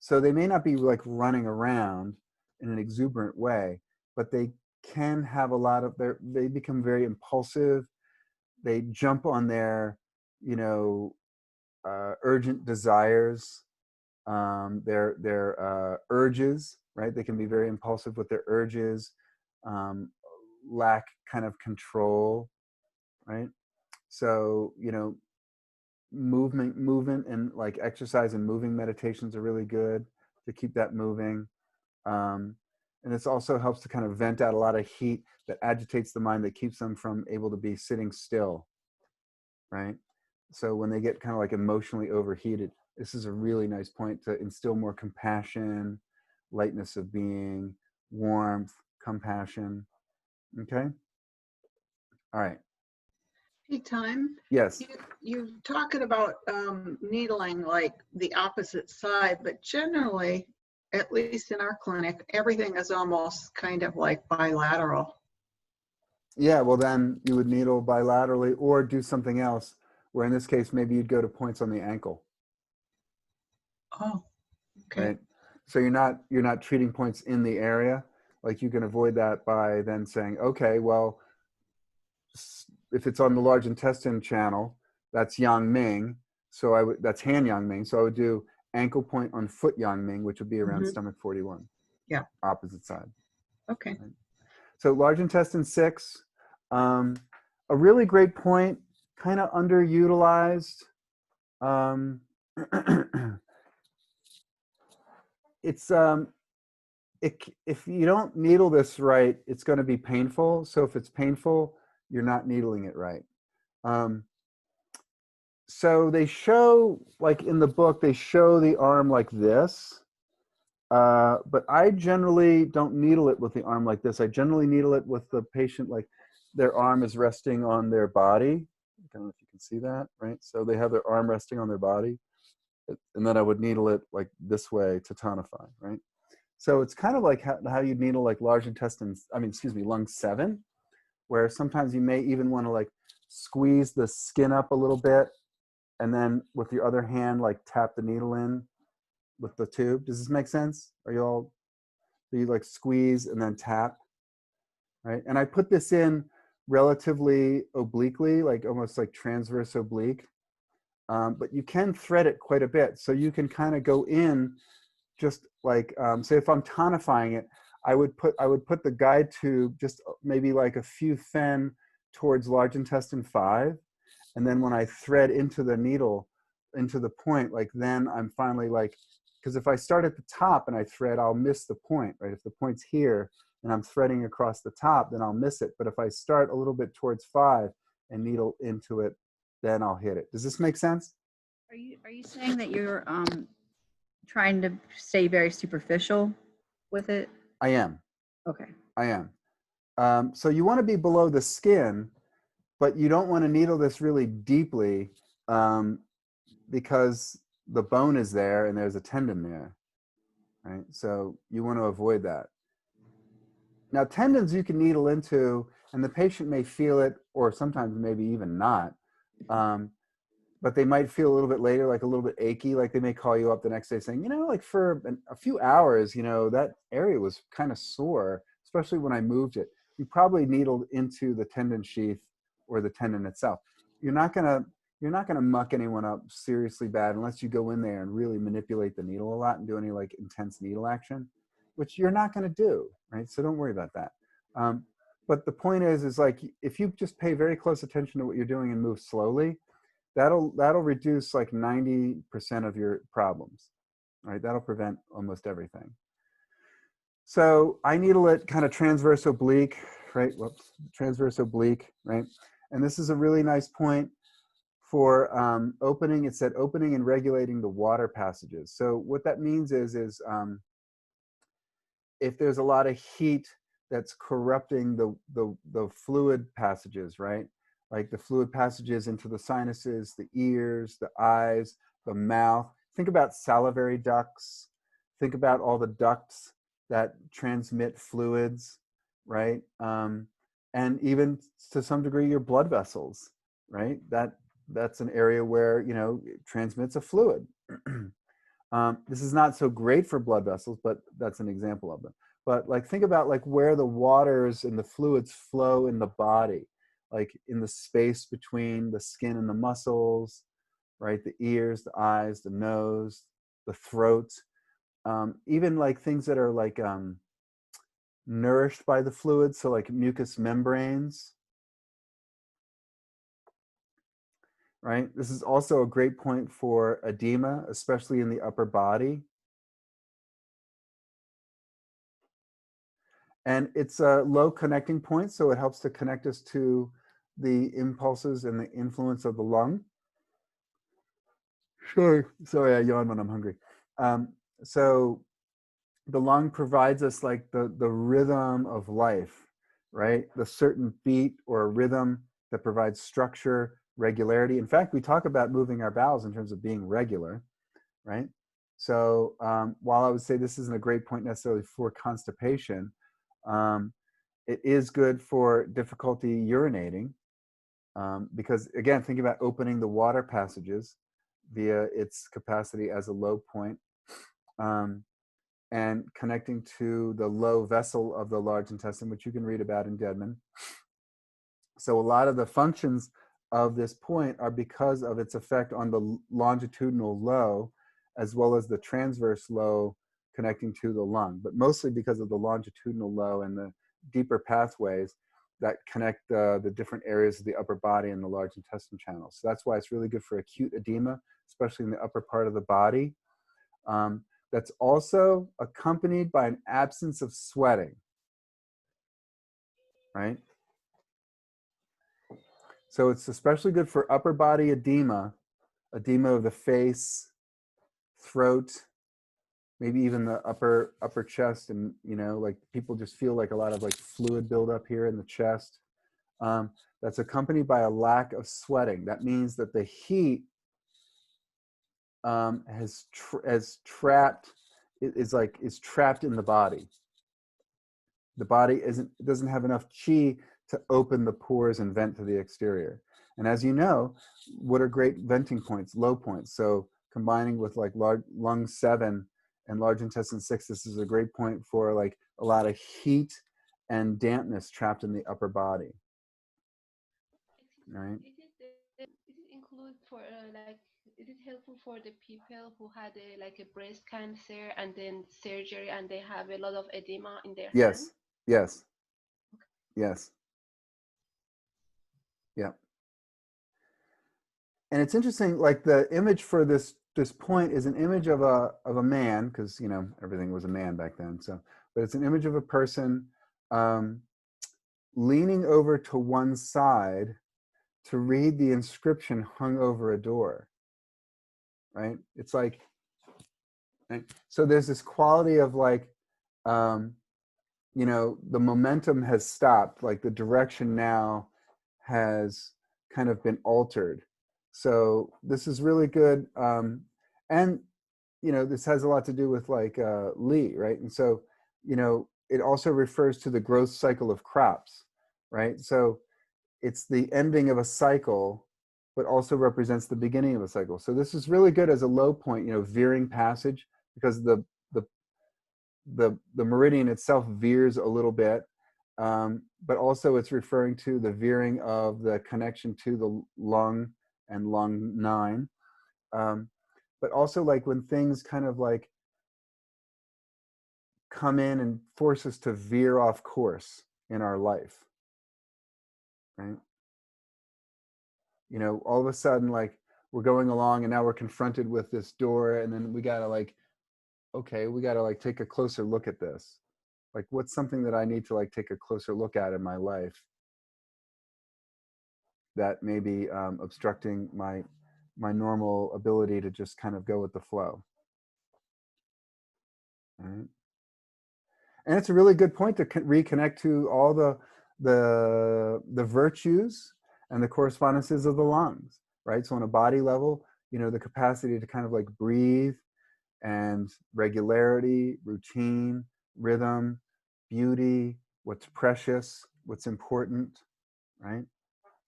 So they may not be like running around in an exuberant way, but they can have a lot of they become very impulsive. They jump on their, you know, urgent desires, their urges, right? They can be very impulsive with their urges, lack kind of control, right? So, you know, movement and like exercise and moving meditations are really good to keep that moving. And this also helps to kind of vent out a lot of heat that agitates the mind, that keeps them from able to be sitting still, right? So when they get kind of like emotionally overheated, this is a really nice point to instill more compassion, lightness of being, warmth, compassion. Okay. All right. Hey, Time, Yes. you're talking about needling like the opposite side, but generally at least in our clinic, everything is almost kind of like bilateral. Yeah, well then you would needle bilaterally or do something else, where in this case, maybe you'd go to points on the ankle, Oh, okay. right? So you're not treating points in the area. Like you can avoid that by then saying, okay, well, if it's on the large intestine channel, that's Yang Ming. So that's Han Yang Ming. So I would do ankle point on foot Yang Ming, which would be around Mhm. stomach 41. Yeah. Opposite side. Okay. So large intestine 6, a really great point, kind of underutilized. It's if you don't needle this right, it's going to be painful. So if it's painful, you're not needling it right. So they show, like in the book, they show the arm like this. But I generally don't needle it with the arm like this. I generally needle it with the patient like their arm is resting on their body. I don't know if you can see that, right? So they have their arm resting on their body. And then I would needle it like this way to tonify, right? So it's kind of like how you'd needle like large intestines, lung 7, where sometimes you may even want to like squeeze the skin up a little bit and then with your other hand, like tap the needle in with the tube. Does this make sense? Are you all, do you like squeeze and then tap, right? And I put this in relatively obliquely, like almost like transverse oblique. But you can thread it quite a bit. So you can kind of go in just like, say if I'm tonifying it, I would put the guide tube just maybe like a few fen towards large intestine 5. And then when I thread into the needle, into the point, like then I'm finally like, because if I start at the top and I thread, I'll miss the point, right? If the point's here and I'm threading across the top, then I'll miss it. But if I start a little bit towards 5 and needle into it, then I'll hit it. Does this make sense? Are you saying that you're trying to stay very superficial with it? I am. Okay. I am. So you want to be below the skin, but you don't want to needle this really deeply because the bone is there and there's a tendon there, right? So you want to avoid that. Now tendons you can needle into and the patient may feel it or sometimes maybe even not. But they might feel a little bit later, like a little bit achy, like they may call you up the next day saying, like for a few hours, that area was kind of sore, especially when I moved it. You probably needled into the tendon sheath or the tendon itself. You're not gonna muck anyone up seriously bad unless you go in there and really manipulate the needle a lot and do any like intense needle action, which you're not gonna do, right? So don't worry about that. But the point is like if you just pay very close attention to what you're doing and move slowly, that'll reduce like 90% of your problems, right? That'll prevent almost everything. So I needle it kind of transverse oblique, right? Whoops, transverse oblique, right? And this is a really nice point for opening. It said opening and regulating the water passages. So what that means is if there's a lot of heat that's corrupting the fluid passages, right? Like the fluid passages into the sinuses, the ears, the eyes, the mouth. Think about salivary ducts. Think about all the ducts that transmit fluids, right? And even to some degree, your blood vessels, right? That's an area where, it transmits a fluid. This is not so great for blood vessels, but that's an example of them. But like think about like where the waters and the fluids flow in the body, like in the space between the skin and the muscles, right? The ears, the eyes, the nose, the throat, even like things that are like nourished by the fluids, so like mucous membranes, right? This is also a great point for edema, especially in the upper body. And it's a low connecting point, so it helps to connect us to the impulses and the influence of the lung. Sure. Sorry, I yawn when I'm hungry. So the lung provides us like the rhythm of life, right? The certain beat or a rhythm that provides structure, regularity. In fact, we talk about moving our bowels in terms of being regular, right? So while I would say this isn't a great point necessarily for constipation, it is good for difficulty urinating because, again, think about opening the water passages via its capacity as a low point and connecting to the low vessel of the large intestine, which you can read about in Deadman. So a lot of the functions of this point are because of its effect on the longitudinal low, as well as the transverse low connecting to the lung, but mostly because of the longitudinal low and the deeper pathways that connect the different areas of the upper body and the large intestine channels. So that's why it's really good for acute edema, especially in the upper part of the body. That's also accompanied by an absence of sweating, right? So it's especially good for upper body edema, edema of the face, throat, maybe even the upper chest, and like people just feel like a lot of like fluid buildup here in the chest. That's accompanied by a lack of sweating. That means that the heat is trapped in the body. The body doesn't have enough chi to open the pores and vent to the exterior. And as you know, what are great venting points? Low points. So combining with like lung 7 and large intestine 6, this is a great point for like a lot of heat and dampness trapped in the upper body. Right? It is include for like, is it helpful for the people who had like a breast cancer and then surgery and they have a lot of edema in their hand? Yes. Yeah. And it's interesting, like the image for this point is an image of a man, because everything was a man back then. So, but it's an image of a person leaning over to one side to read the inscription hung over a door. Right? It's like, right? So there's this quality of like, the momentum has stopped, like the direction now has kind of been altered. So this is really good. And, this has a lot to do with like Li, right? And so, it also refers to the growth cycle of crops, right? So it's the ending of a cycle, but also represents the beginning of a cycle. So this is really good as a low point, veering passage, because the meridian itself veers a little bit, but also it's referring to the veering of the connection to the lung and lung 9. But also like when things kind of like come in and force us to veer off course in our life, right? All of a sudden, like we're going along and now we're confronted with this door, and then we gotta like take a closer look at this. Like, what's something that I need to like take a closer look at in my life that may be obstructing my normal ability to just kind of go with the flow. All right. And it's a really good point to reconnect to all the virtues and the correspondences of the lungs, right? So on a body level, the capacity to kind of like breathe and regularity, routine, rhythm, beauty, what's precious, what's important, right?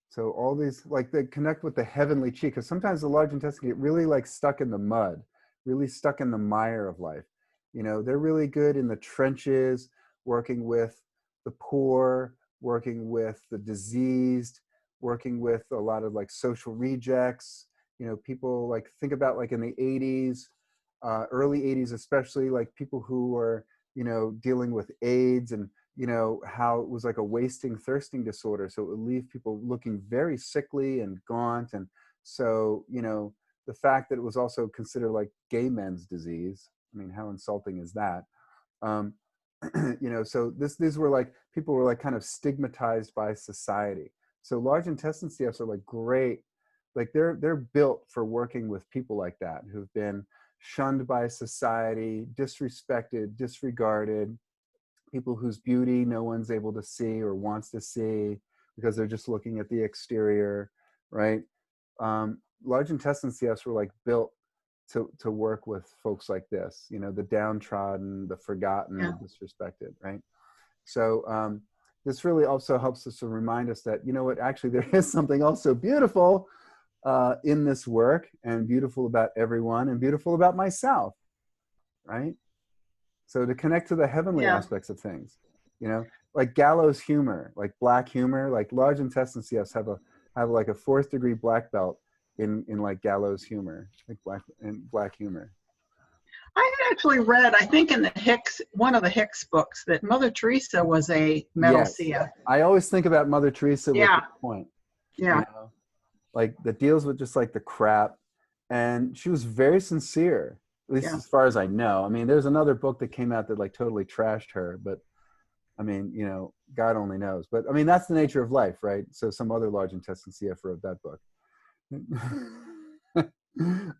So all these, like they connect with the heavenly chi, because sometimes the large intestine get really like stuck in the mud, really stuck in the mire of life. They're really good in the trenches, working with the poor, working with the diseased, working with a lot of like social rejects. People like think about like in the 80s, early 80s, especially like people who were, dealing with AIDS and, how it was like a wasting, thirsting disorder. So it would leave people looking very sickly and gaunt. And so, the fact that it was also considered like gay men's disease. I mean, how insulting is that? So these were like, people were like kind of stigmatized by society. So large intestine CFs are like great. Like they're built for working with people like that who've been shunned by society, disrespected, disregarded, people whose beauty no one's able to see or wants to see because they're just looking at the exterior, right? Large intestine CFs were like built to work with folks like this, you know, the downtrodden, the forgotten, Yeah. the disrespected, right? So this really also helps us to remind us that, you know what, actually there is something also beautiful in this work, and beautiful about everyone, and beautiful about myself, right? So to connect to the heavenly Yeah. aspects of things, you know, like gallows humor, like black humor, like large intestine CFs have like a 4th degree black belt in like gallows humor, like black humor. I had actually read, I think in the one of the Hicks books, that Mother Teresa was a metal Yes. CF. I always think about Mother Teresa with Yeah. this point, Yeah. you know, like that deals with just like the crap. And she was very sincere, at least Yeah. as far as I know. I mean, there's another book that came out that like totally trashed her, but I mean, you know, God only knows. But I mean, that's the nature of life, right? So some other large intestine CF wrote that book.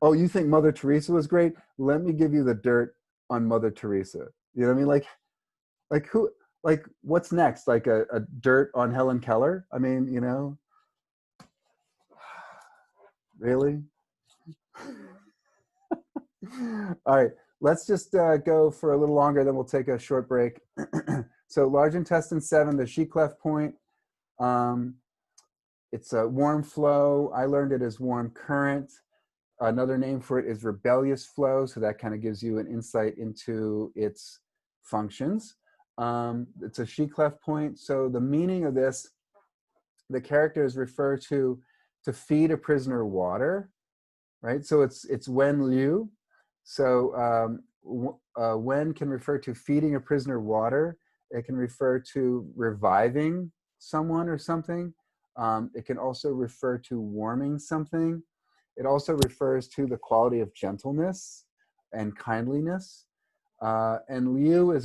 Oh, you think Mother Teresa was great? Let me give you the dirt on Mother Teresa. You know what I mean? Like who, like what's next? Like a dirt on Helen Keller? I mean, you know, really? All right, let's just go for a little longer, then we'll take a short break. So large intestine 7, the she cleft point. It's a warm flow. I learned it as warm current. Another name for it is rebellious flow. So that kind of gives you an insight into its functions. It's a she cleft point. So the meaning of this, the characters refer to feed a prisoner water, right? So it's Wen Liu. So Wen can refer to feeding a prisoner water. It can refer to reviving someone or something. It can also refer to warming something. It also refers to the quality of gentleness and kindliness. And Liu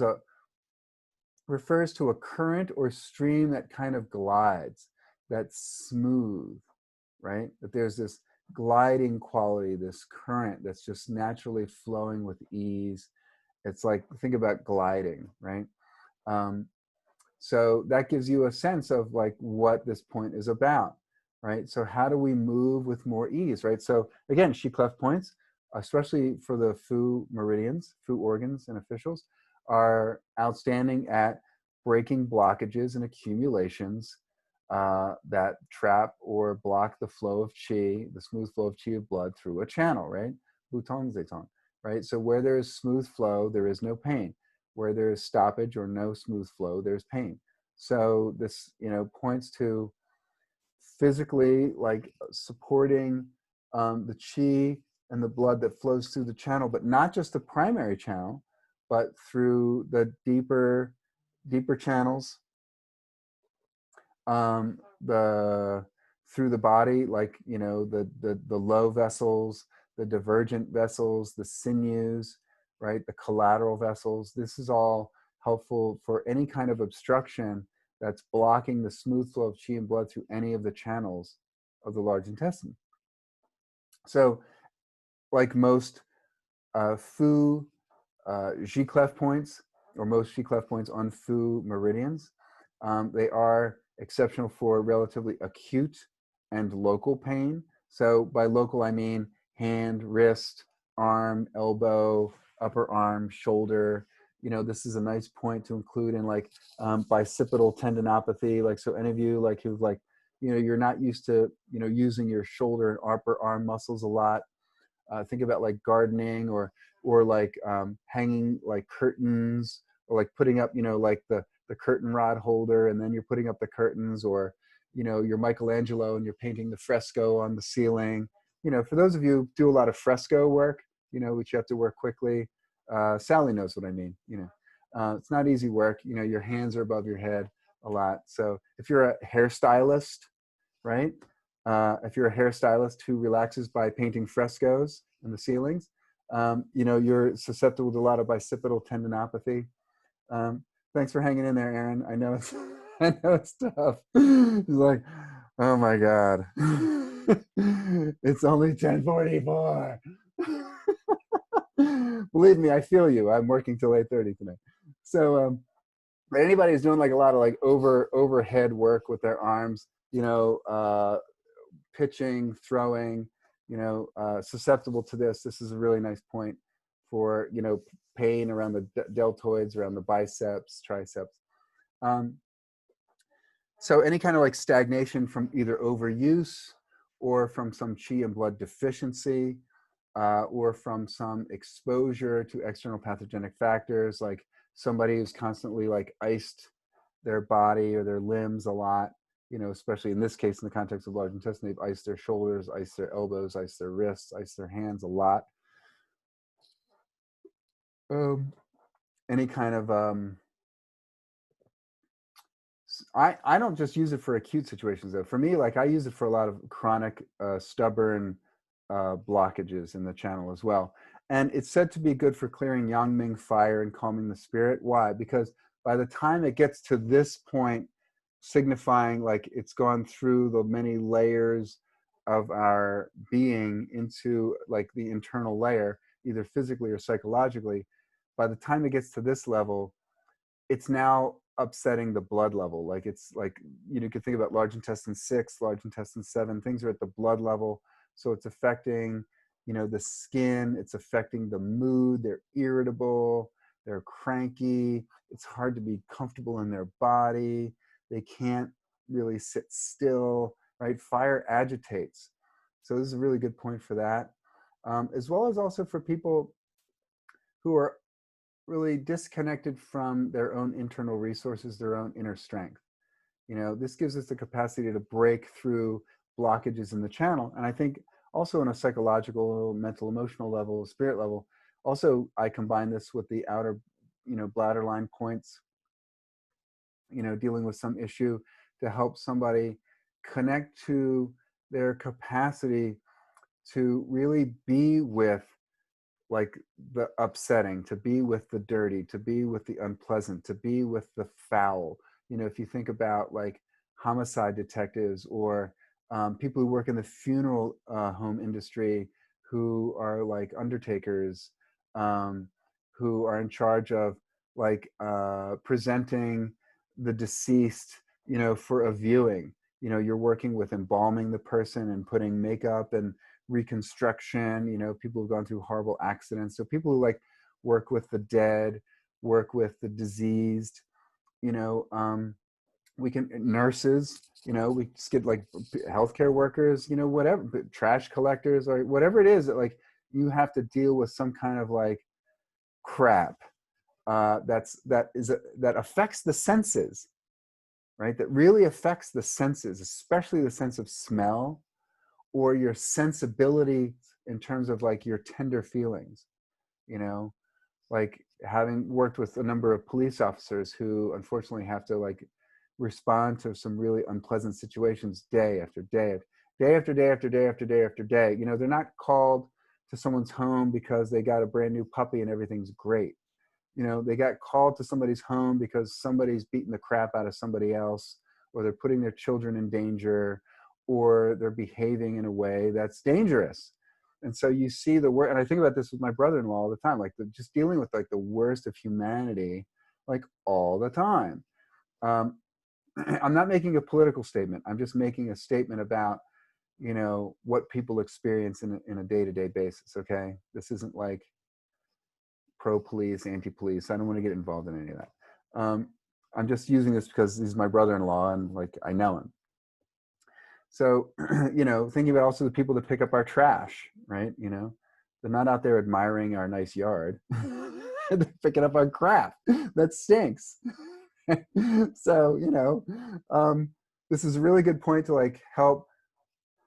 refers to a current or stream that kind of glides, that's smooth, right? That there's this gliding quality, this current that's just naturally flowing with ease. It's like, think about gliding, right? So that gives you a sense of like what this point is about, right? So how do we move with more ease, right? So again, she cleft points, especially for the Fu meridians, Fu organs and officials, are outstanding at breaking blockages and accumulations that trap or block the flow of qi, the smooth flow of qi of blood through a channel, right? Butong Zitong, right? So where there is smooth flow, there is no pain. Where there is stoppage or no smooth flow, there's pain. So this, you know, points to physically like supporting the qi and the blood that flows through the channel, but not just the primary channel, but through the deeper channels, through the body, like, you know, the low vessels, the divergent vessels, the sinews, right? The collateral vessels. This is all helpful for any kind of obstruction that's blocking the smooth flow of qi and blood through any of the channels of the large intestine. So like most Fu Ji cleft points, or most Ji cleft points on Fu meridians, they are exceptional for relatively acute and local pain. So by local, I mean hand, wrist, arm, elbow, upper arm, shoulder. You know, this is a nice point to include in like bicipital tendinopathy. Like, so any of you like who've like, you know, you're not used to, you know, using your shoulder and upper arm muscles a lot. Think about like gardening or like hanging like curtains, or like putting up, you know, like the curtain rod holder, and then you're putting up the curtains, or, you know, you're Michelangelo and you're painting the fresco on the ceiling. You know, for those of you who do a lot of fresco work, you know, which you have to work quickly, Sally knows what I mean. You know, it's not easy work. You know, your hands are above your head a lot. So if you're a hairstylist, right? If you're a hairstylist who relaxes by painting frescoes in the ceilings, you know, you're susceptible to a lot of bicipital tendinopathy. Thanks for hanging in there, Aaron. I know it's, I know it's tough. It's like, oh my God. It's only 10:44. Believe me, I feel you. I'm working till 8:30 tonight. So, but anybody who's doing like a lot of like overhead work with their arms, you know, pitching, throwing, susceptible to this. This is a really nice point for, pain around the deltoids, around the biceps, triceps. So any kind of like stagnation from either overuse or from some qi and blood deficiency, or from some exposure to external pathogenic factors, like somebody who's constantly like iced their body or their limbs a lot, especially in this case, in the context of large intestine, they've iced their shoulders, iced their elbows, iced their wrists, iced their hands a lot. Any kind of, I don't just use it for acute situations though. For me, like I use it for a lot of chronic, stubborn blockages in the channel as well. And it's said to be good for clearing Yang Ming fire and calming the spirit. Why? Because by the time it gets to this point, signifying like it's gone through the many layers of our being into like the internal layer, either physically or psychologically, by the time it gets to this level, it's now upsetting the blood level. Like it's like, you could think about large intestine 6, large intestine 7, things are at the blood level. So it's affecting, the skin, it's affecting the mood, they're irritable, they're cranky, it's hard to be comfortable in their body, they can't really sit still, right? Fire agitates. So this is a really good point for that. As well as also for people who are really disconnected from their own internal resources, their own inner strength. This gives us the capacity to break through blockages in the channel. And I think also on a psychological, mental, emotional level, spirit level, also I combine this with the outer, bladder line points, dealing with some issue to help somebody connect to their capacity to really be with like the upsetting, to be with the dirty, to be with the unpleasant, to be with the foul. If you think about like homicide detectives or people who work in the funeral home industry, who are like undertakers, who are in charge of like presenting the deceased, for a viewing. You're working with embalming the person and putting makeup and reconstruction, people who've gone through horrible accidents. So people who like work with the dead, work with the diseased, we can, nurses, we just get like healthcare workers, whatever, trash collectors or whatever it is that like you have to deal with some kind of like crap that affects the senses, right? That really affects the senses, especially the sense of smell or your sensibility in terms of like your tender feelings, like having worked with a number of police officers who unfortunately have to like respond to some really unpleasant situations day after day, day after day after day after day after day. They're not called to someone's home because they got a brand new puppy and everything's great. They got called to somebody's home because somebody's beating the crap out of somebody else, or they're putting their children in danger, or they're behaving in a way that's dangerous. And so you see the worst, and I think about this with my brother-in-law all the time, like just dealing with like the worst of humanity, like all the time. I'm not making a political statement. I'm just making a statement about, what people experience in a day-to-day basis. Okay. This isn't like pro-police, anti-police. I don't want to get involved in any of that. I'm just using this because he's my brother-in-law and like I know him. So, thinking about also the people that pick up our trash, right? They're not out there admiring our nice yard. They're picking up our crap. That stinks. So, this is a really good point to like help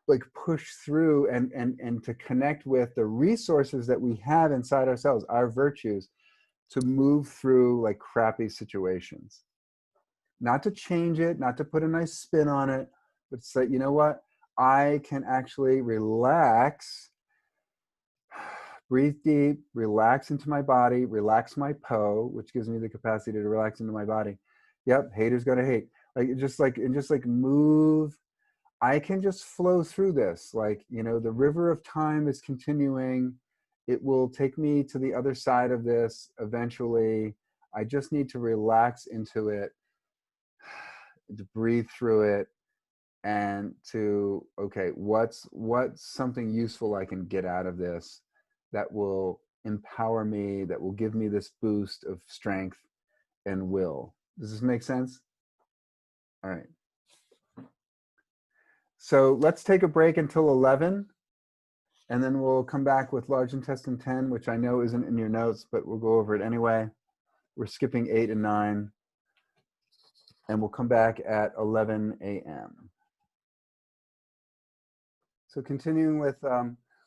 like push through and to connect with the resources that we have inside ourselves, our virtues, to move through like crappy situations. Not to change it, not to put a nice spin on it, but to say, you know what? I can actually relax, breathe deep, relax into my body, relax my Po, which gives me the capacity to relax into my body. Yep, haters gonna hate. Like just like move. I can just flow through this. Like, the river of time is continuing. It will take me to the other side of this eventually. I just need to relax into it, to breathe through it, and to, okay, what's something useful I can get out of this that will empower me, that will give me this boost of strength and will. Does this make sense? All right. So let's take a break until 11, and then we'll come back with large intestine 10, which I know isn't in your notes, but we'll go over it anyway. We're skipping 8 and 9, and we'll come back at 11 a.m. So continuing with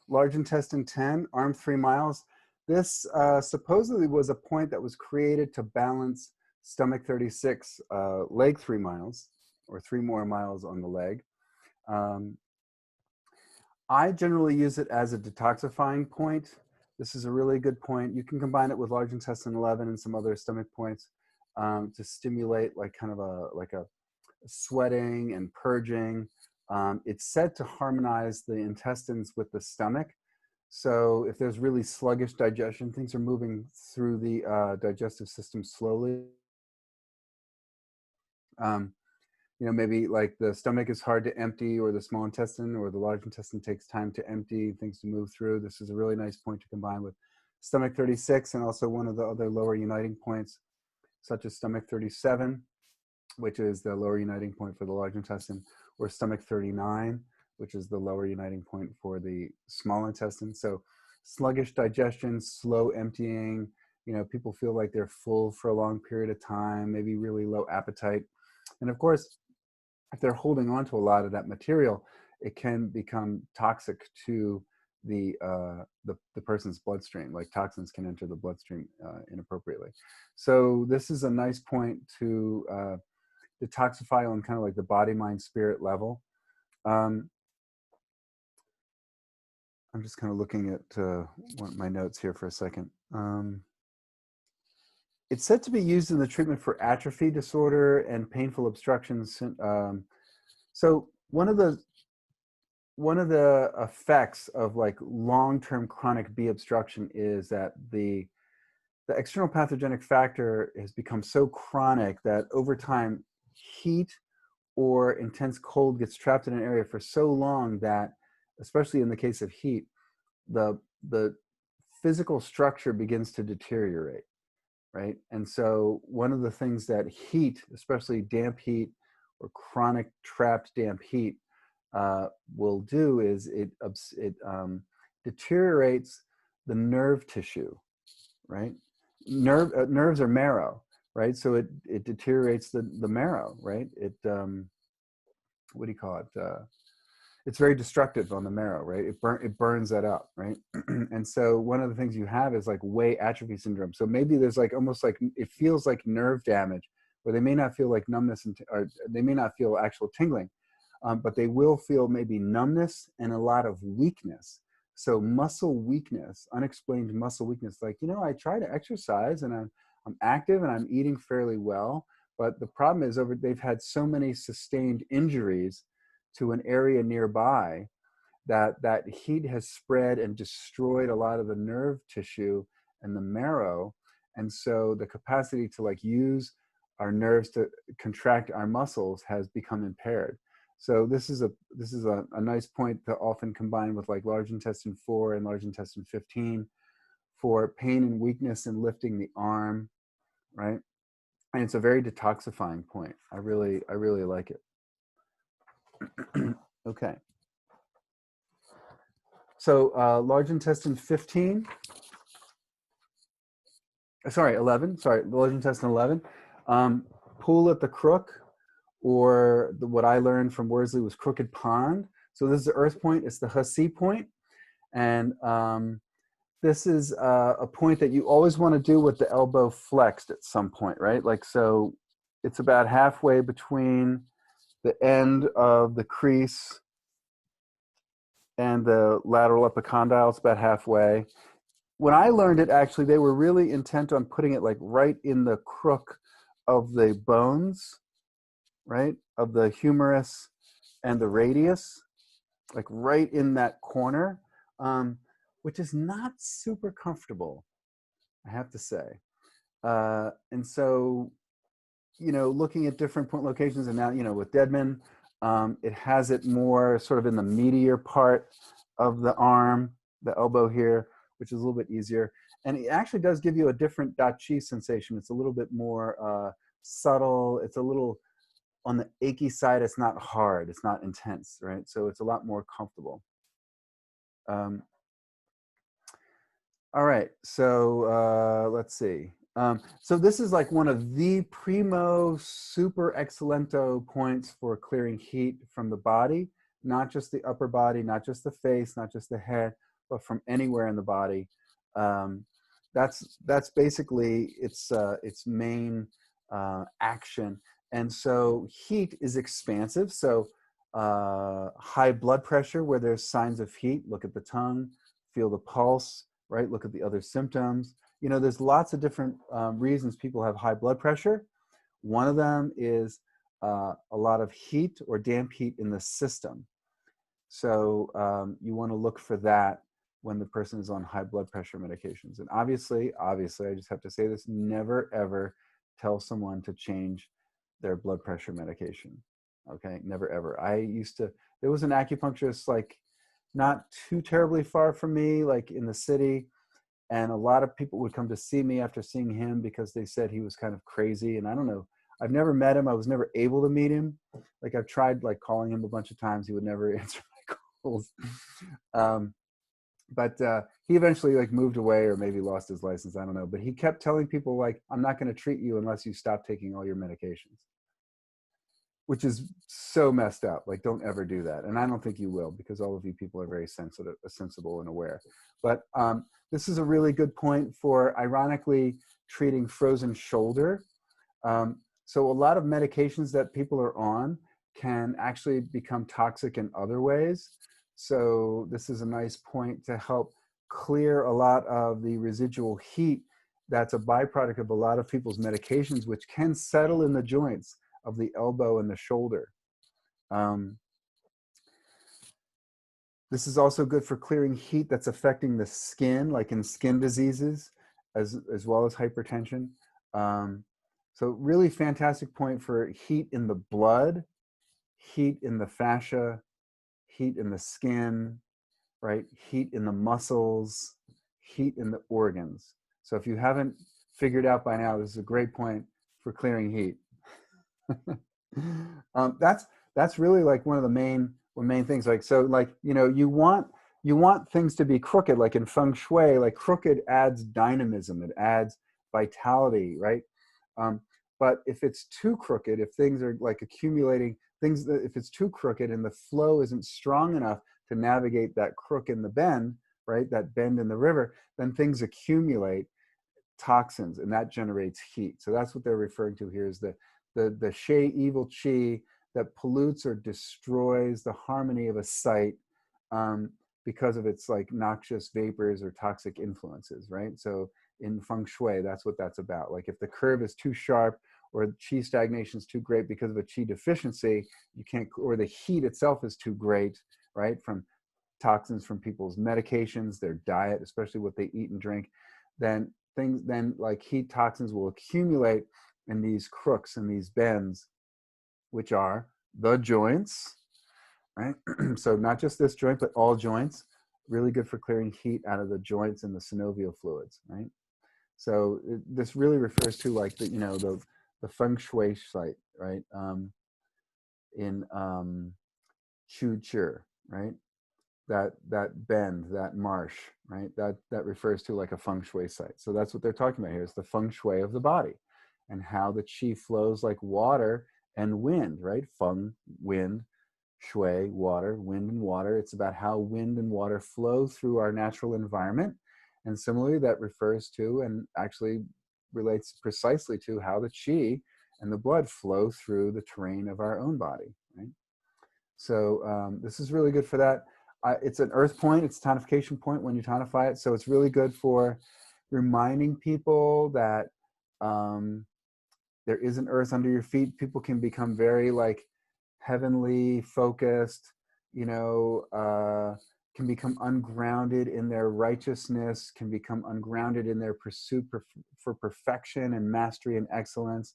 large intestine 10, arm 3 miles. This supposedly was a point that was created to balance stomach 36, leg 3 miles, or 3 more miles on the leg. I generally use it as a detoxifying point. This is a really good point. You can combine it with large intestine 11 and some other stomach points to stimulate like kind of a sweating and purging. It's said to harmonize the intestines with the stomach. So if there's really sluggish digestion, things are moving through the digestive system slowly. Maybe like the stomach is hard to empty, or the small intestine or the large intestine takes time to empty, things to move through. This is a really nice point to combine with stomach 36 and also one of the other lower uniting points, such as stomach 37, which is the lower uniting point for the large intestine, or stomach 39, which is the lower uniting point for the small intestine. So sluggish digestion, slow emptying, people feel like they're full for a long period of time, maybe really low appetite. And of course, if they're holding on to a lot of that material, it can become toxic to the person's bloodstream. Like toxins can enter the bloodstream inappropriately. So this is a nice point to detoxify on kind of like the body, mind, spirit level. I'm just kind of looking at my notes here for a second. It's said to be used in the treatment for atrophy disorder and painful obstructions. So one of the effects of like long-term chronic B obstruction is that the external pathogenic factor has become so chronic that over time, heat or intense cold gets trapped in an area for so long that, especially in the case of heat, the physical structure begins to deteriorate. Right. And so one of the things that heat, especially damp heat or chronic trapped damp heat, will do is it deteriorates the nerve tissue, right? Nerves are marrow, right? So it deteriorates the marrow, right? It what do you call it? It's very destructive on the marrow, right? It burns that up, right? And so one of the things you have is like Way atrophy syndrome. So maybe there's like almost like it feels like nerve damage, where they may not feel like numbness or they may not feel actual tingling, but they will feel maybe numbness and a lot of weakness. So muscle weakness, unexplained muscle weakness, like, I try to exercise and I'm active and I'm eating fairly well, but the problem is they've had so many sustained injuries to an area nearby that heat has spread and destroyed a lot of the nerve tissue and the marrow. And so the capacity to like use our nerves to contract our muscles has become impaired. So this is a nice point to often combine with like large intestine 4 and large intestine 15 for pain and weakness and lifting the arm, right? And it's a very detoxifying point. I really like it. Okay. So large intestine 15, sorry, 11, sorry, large intestine 11, pool at the crook, or what I learned from Worsley was crooked pond. So this is the earth point, it's the Hussey point. And this is a point that you always want to do with the elbow flexed at some point, right? Like, so it's about halfway between the end of the crease and the lateral epicondyle. It's about halfway. When I learned it, actually, they were really intent on putting it like right in the crook of the bones, right? Of the humerus and the radius, like right in that corner, which is not super comfortable, I have to say. And so, looking at different point locations, and now, with Deadman, It has it more sort of in the meatier part of the arm, the elbow here, which is a little bit easier. And it actually does give you a different dachi sensation. It's a little bit more subtle. It's a little on the achy side. It's not hard. It's not intense, right? So it's a lot more comfortable. All right, so let's see. So this is like one of the primo super excellento points for clearing heat from the body, not just the upper body, not just the face, not just the head, but from anywhere in the body. That's basically its main action. And so heat is expansive. So high blood pressure, where there's signs of heat, look at the tongue, feel the pulse, right? Look at the other symptoms. You know, there's lots of different reasons people have high blood pressure. One of them is a lot of heat or damp heat in the system. So you want to look for that when the person is on high blood pressure medications. And obviously, I just have to say this, never ever tell someone to change their blood pressure medication. Okay, never ever. There was an acupuncturist like not too terribly far from me, like in the city. And a lot of people would come to see me after seeing him because they said he was kind of crazy. And I don't know, I've never met him. I was never able to meet him. Like I've tried like calling him a bunch of times. He would never answer my calls. But he eventually like moved away or maybe lost his license. I don't know. But he kept telling people like, I'm not going to treat you unless you stop taking all your medications, which is so messed up. Like, don't ever do that. And I don't think you will, because all of you people are very sensible and aware. But this is a really good point for, ironically, treating frozen shoulder. So a lot of medications that people are on can actually become toxic in other ways. So this is a nice point to help clear a lot of the residual heat that's a byproduct of a lot of people's medications, which can settle in the joints of the elbow and the shoulder. This is also good for clearing heat that's affecting the skin, like in skin diseases, as well as hypertension. So really fantastic point for heat in the blood, heat in the fascia, heat in the skin, right? Heat in the muscles, heat in the organs. So if you haven't figured out by now, this is a great point for clearing heat. That's really like one of the main things. Like, so like, you know, you want things to be crooked, like in feng shui. Like crooked adds dynamism, it adds vitality, right? But if it's too crooked, if things are like accumulating things, if it's too crooked and the flow isn't strong enough to navigate that crook in the bend, right, that bend in the river, then things accumulate toxins, and that generates heat. So that's what they're referring to here, is the Shay evil chi that pollutes or destroys the harmony of a site because of its like noxious vapors or toxic influences, right? So in feng shui, that's what that's about. Like if the curve is too sharp or chi stagnation is too great because of a chi deficiency, you can't, or the heat itself is too great, right? From toxins from people's medications, their diet, especially what they eat and drink, then like heat toxins will accumulate in these crooks and these bends, which are the joints, right? So not just this joint, but all joints. Really good for clearing heat out of the joints and the synovial fluids, right? So this really refers to like the, you know, the feng shui site, right? In Chu Chi, right? That bend, that marsh, right? That refers to like a feng shui site. So that's what they're talking about here, is the feng shui of the body and how the qi flows like water and wind, right? Feng, wind, shui, water, wind and water. It's about how wind and water flow through our natural environment. And similarly, that refers to and actually relates precisely to how the qi and the blood flow through the terrain of our own body, right? So this is really good for that. It's an earth point, it's a tonification point when you tonify it. So it's really good for reminding people that there is an earth under your feet. People can become very like heavenly focused, you know, can become ungrounded in their righteousness, can become ungrounded in their pursuit for perfection and mastery and excellence.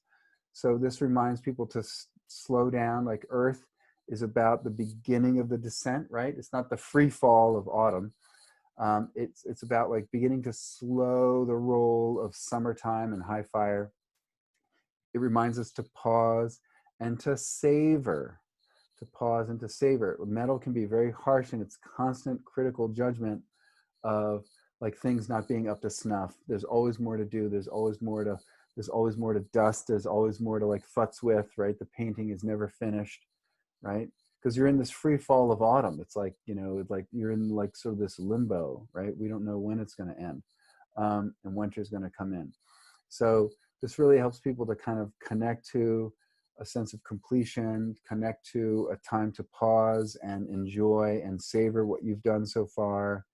So this reminds people to slow down. Like earth is about the beginning of the descent, right? It's not the free fall of autumn. It's about like beginning to slow the roll of summertime and high fire. It reminds us to pause and to savor, to pause and to savor. Metal can be very harsh in its constant critical judgment of like things not being up to snuff. There's always more to do. There's always more to dust. There's always more to like futz with, right? The painting is never finished, right? Because you're in this free fall of autumn. It's like, you know, like you're in like sort of this limbo, right? We don't know when it's going to end, and winter's going to come in. So this really helps people to kind of connect to a sense of completion, connect to a time to pause and enjoy and savor what you've done so far,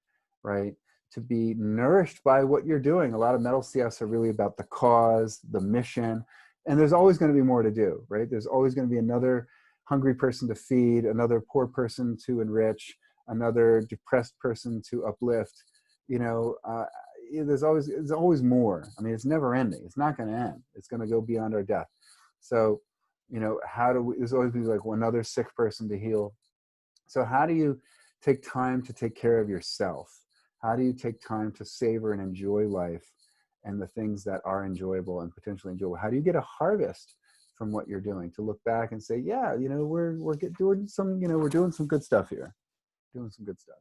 right? To be nourished by what you're doing. A lot of metal CFs are really about the cause, the mission, and there's always going to be more to do, right? There's always going to be another hungry person to feed, another poor person to enrich, another depressed person to uplift. You know, there's always more. I mean, it's never ending. It's not going to end. It's going to go beyond our death. So, you know, there's always be like another sick person to heal. So how do you take time to take care of yourself? How do you take time to savor and enjoy life and the things that are enjoyable and potentially enjoyable? How do you get a harvest from what you're doing to look back and say, yeah, you know, we're doing some, you know, we're doing some good stuff here, doing some good stuff.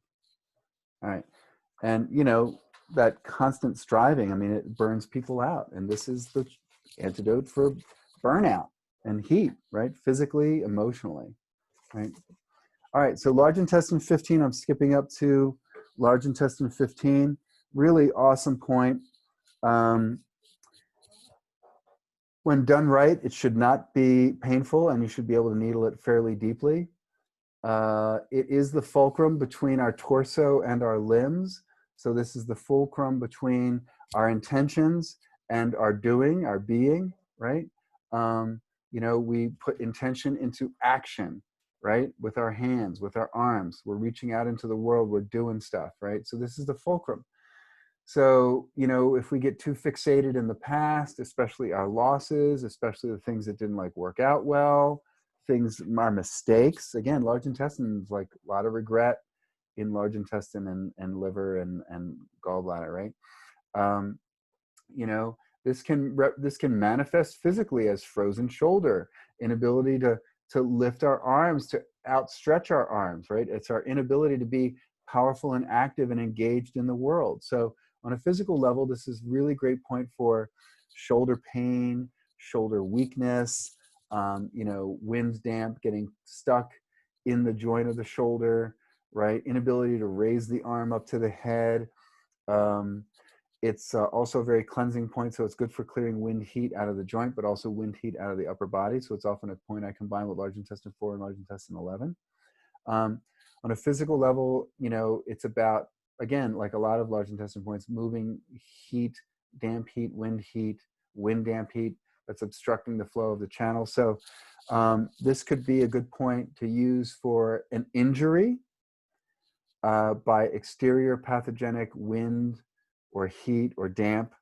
All right. And, you know, that constant striving, I mean, it burns people out. And this is the antidote for burnout and heat, right? Physically, emotionally, right? All right, so large intestine 15, I'm skipping up to large intestine 15. Really awesome point. When done right, it should not be painful and you should be able to needle it fairly deeply. It is the fulcrum between our torso and our limbs. So this is the fulcrum between our intentions and our doing, our being, right? You know, we put intention into action, right? With our hands, with our arms, we're reaching out into the world, we're doing stuff, right? So this is the fulcrum. So, you know, if we get too fixated in the past, especially our losses, especially the things that didn't like work out well, our mistakes, again, large intestine is like a lot of regret in large intestine and liver and gallbladder, right? You know, this can manifest physically as frozen shoulder, inability to lift our arms, to outstretch our arms, right? It's our inability to be powerful and active and engaged in the world. So on a physical level, this is really great point for shoulder pain, shoulder weakness, you know, wind damp, getting stuck in the joint of the shoulder, right? Inability to raise the arm up to the head. It's also a very cleansing point, so it's good for clearing wind heat out of the joint, but also wind heat out of the upper body. So it's often a point I combine with large intestine 4 and large intestine 11. On a physical level, you know, it's about, again, like a lot of large intestine points, moving heat, damp heat, wind damp heat that's obstructing the flow of the channel. So this could be a good point to use for an injury by exterior pathogenic wind or heat or damp.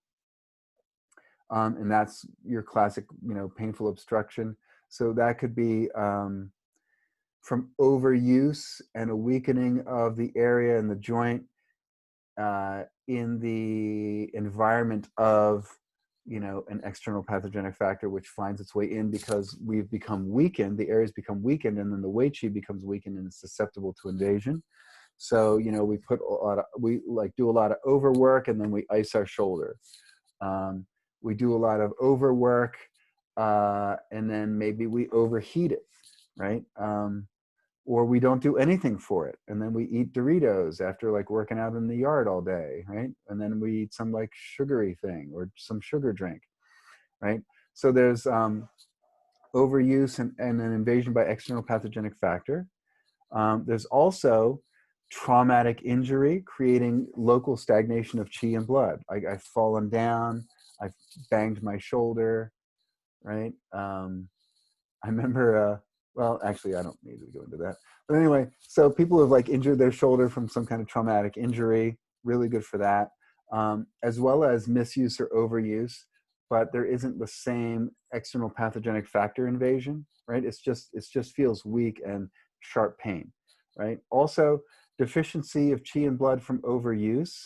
And that's your classic, you know, painful obstruction. So that could be from overuse and a weakening of the area in the joint in the environment of, you know, an external pathogenic factor, which finds its way in because we've become weakened, the area's become weakened, and then the weight sheet becomes weakened and it's susceptible to invasion. So, you know, we do a lot of overwork and then we ice our shoulder. We do a lot of overwork and then maybe we overheat it, right? Or we don't do anything for it. And then we eat Doritos after like working out in the yard all day, right? And then we eat some like sugary thing or some sugar drink, right? So there's overuse and an invasion by external pathogenic factor. There's also traumatic injury creating local stagnation of chi and blood. I've fallen down, I've banged my shoulder, right? I remember, well, actually, I don't need to go into that. But anyway, so people have like injured their shoulder from some kind of traumatic injury, really good for that, as well as misuse or overuse but there isn't the same external pathogenic factor invasion, right? It just feels weak and sharp pain, right? Also, deficiency of qi and blood from overuse,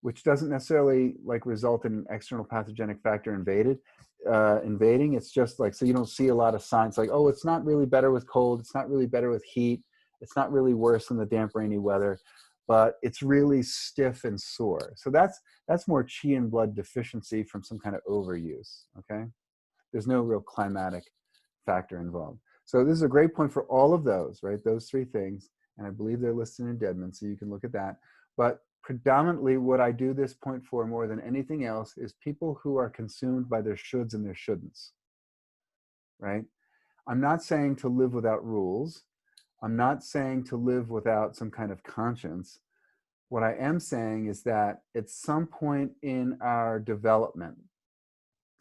which doesn't necessarily like result in an external pathogenic factor invading. It's just like, so you don't see a lot of signs like, oh, it's not really better with cold. It's not really better with heat. It's not really worse in the damp, rainy weather, but it's really stiff and sore. So that's more qi and blood deficiency from some kind of overuse, okay? There's no real climatic factor involved. So this is a great point for all of those, right? Those three things. And I believe they're listed in Deadman, so you can look at that. But predominantly what I do this point for more than anything else is people who are consumed by their shoulds and their shouldn'ts, right? I'm not saying to live without rules. I'm not saying to live without some kind of conscience. What I am saying is that at some point in our development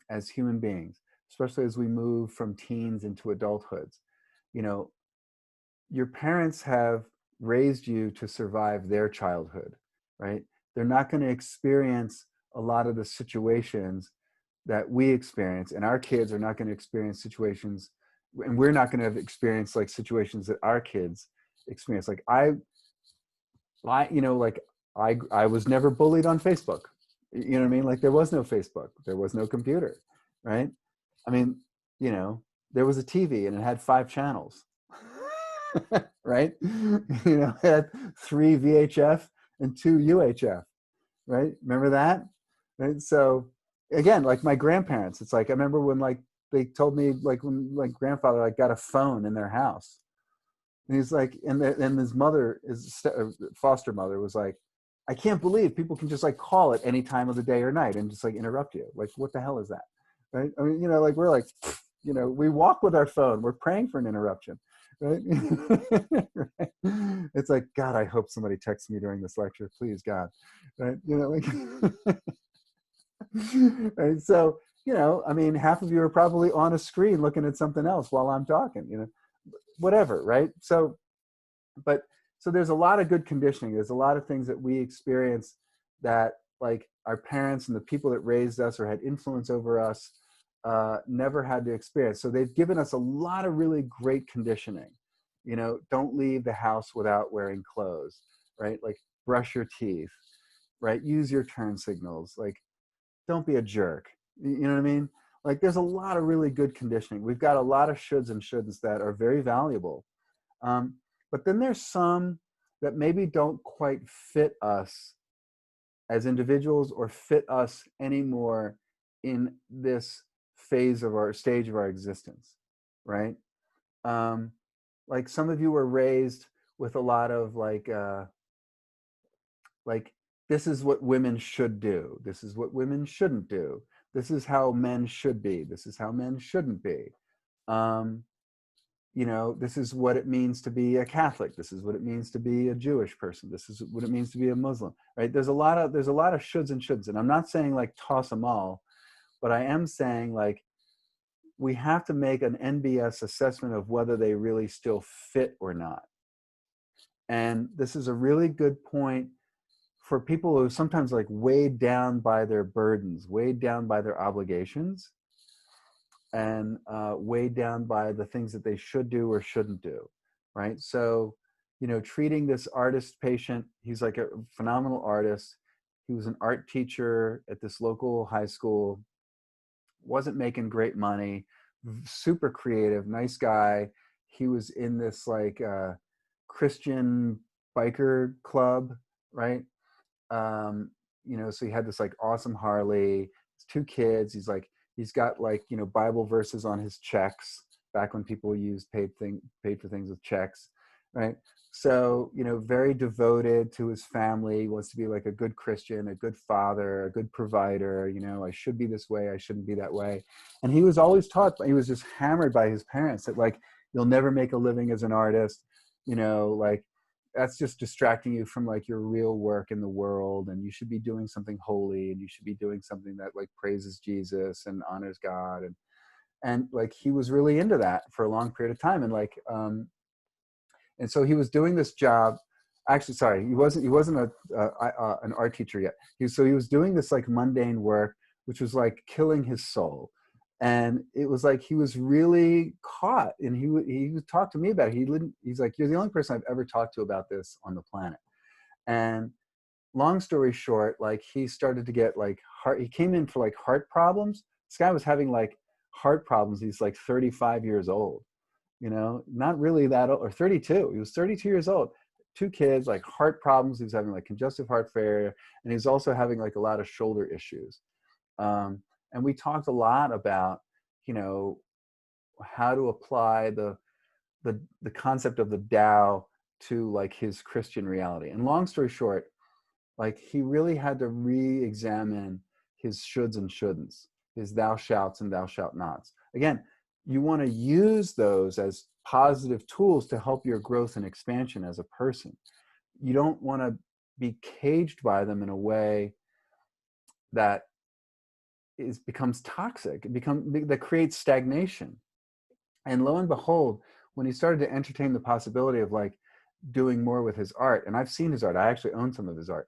as human beings, especially as we move from teens into adulthoods, you know, your parents have raised you to survive their childhood, right? They're not going to experience a lot of the situations that we experience, and our kids are not going to experience situations, and we're not going to experience like situations that our kids experience. Like I was never bullied on Facebook. You know what I mean? Like there was no Facebook, there was no computer, right? I mean, you know, there was a TV and it had 5 channels. Right? You know, it had 3 VHF and 2 UHF, right? Remember that? Right? So again, like my grandparents, it's like, I remember when like they told me like when like grandfather like got a phone in their house, and he's like, and his mother, his foster mother was like, I can't believe people can just like call at any time of the day or night and just like interrupt you. Like, what the hell is that? Right? I mean, you know, like we're like, you know, we walk with our phone, we're praying for an interruption. Right? Right? It's like, God, I hope somebody texts me during this lecture, please, God. Right? You know, like, right? So, you know, I mean, half of you are probably on a screen looking at something else while I'm talking, you know, whatever, right? So, so there's a lot of good conditioning. There's a lot of things that we experience that like our parents and the people that raised us or had influence over us never had to experience. So they've given us a lot of really great conditioning. You know, don't leave the house without wearing clothes, right? Like brush your teeth, right? Use your turn signals. Like, don't be a jerk. You know what I mean? Like there's a lot of really good conditioning. We've got a lot of shoulds and shouldn'ts that are very valuable. But then there's some that maybe don't quite fit us as individuals or fit us anymore in this phase of our stage of our existence, right? Like some of you were raised with a lot of like this is what women should do. This is what women shouldn't do. This is how men should be. This is how men shouldn't be. You know, this is what it means to be a Catholic. This is what it means to be a Jewish person. This is what it means to be a Muslim, right? There's a lot of shoulds and shoulds. And I'm not saying like toss them all, but I am saying like we have to make an NBS assessment of whether they really still fit or not. And this is a really good point for people who are sometimes like weighed down by their burdens, weighed down by their obligations, and weighed down by the things that they should do or shouldn't do, right? So, you know, treating this artist patient, he's like a phenomenal artist. He was an art teacher at this local high school, wasn't making great money, super creative, nice guy. He was in this like Christian biker club, right? You know, so he had this like awesome Harley, 2 kids. He's got like, you know, Bible verses on his checks back when people used paid for things with checks, right? So, you know, very devoted to his family, wants to be like a good Christian, a good father, a good provider. You know, I should be this way, I shouldn't be that way. And he was always taught, he was just hammered by his parents that like, you'll never make a living as an artist, you know, like that's just distracting you from like your real work in the world, and you should be doing something holy, and you should be doing something that like praises Jesus and honors God. And like he was really into that for a long period of time. And like and so he was doing this job. Actually, sorry, he wasn't an art teacher yet. He was doing this like mundane work which was like killing his soul. And it was like he was really caught, and he would talk to me about it. He's like, you're the only person I've ever talked to about this on the planet. And long story short, like he started to get like he came in for like heart problems. This guy was having like heart problems. He's like 35 years old, not really that old, or 32. He was 32 years old, 2 kids, like heart problems. He was having like congestive heart failure, and he was also having like a lot of shoulder issues. And we talked a lot about, how to apply the concept of the Tao to like his Christian reality. And long story short, like he really had to re-examine his shoulds and shouldn'ts, his thou shalt and thou shalt nots. Again, you want to use those as positive tools to help your growth and expansion as a person. You don't want to be caged by them in a way that becomes toxic. That creates stagnation. And lo and behold, when he started to entertain the possibility of like doing more with his art, and I've seen his art, I actually own some of his art.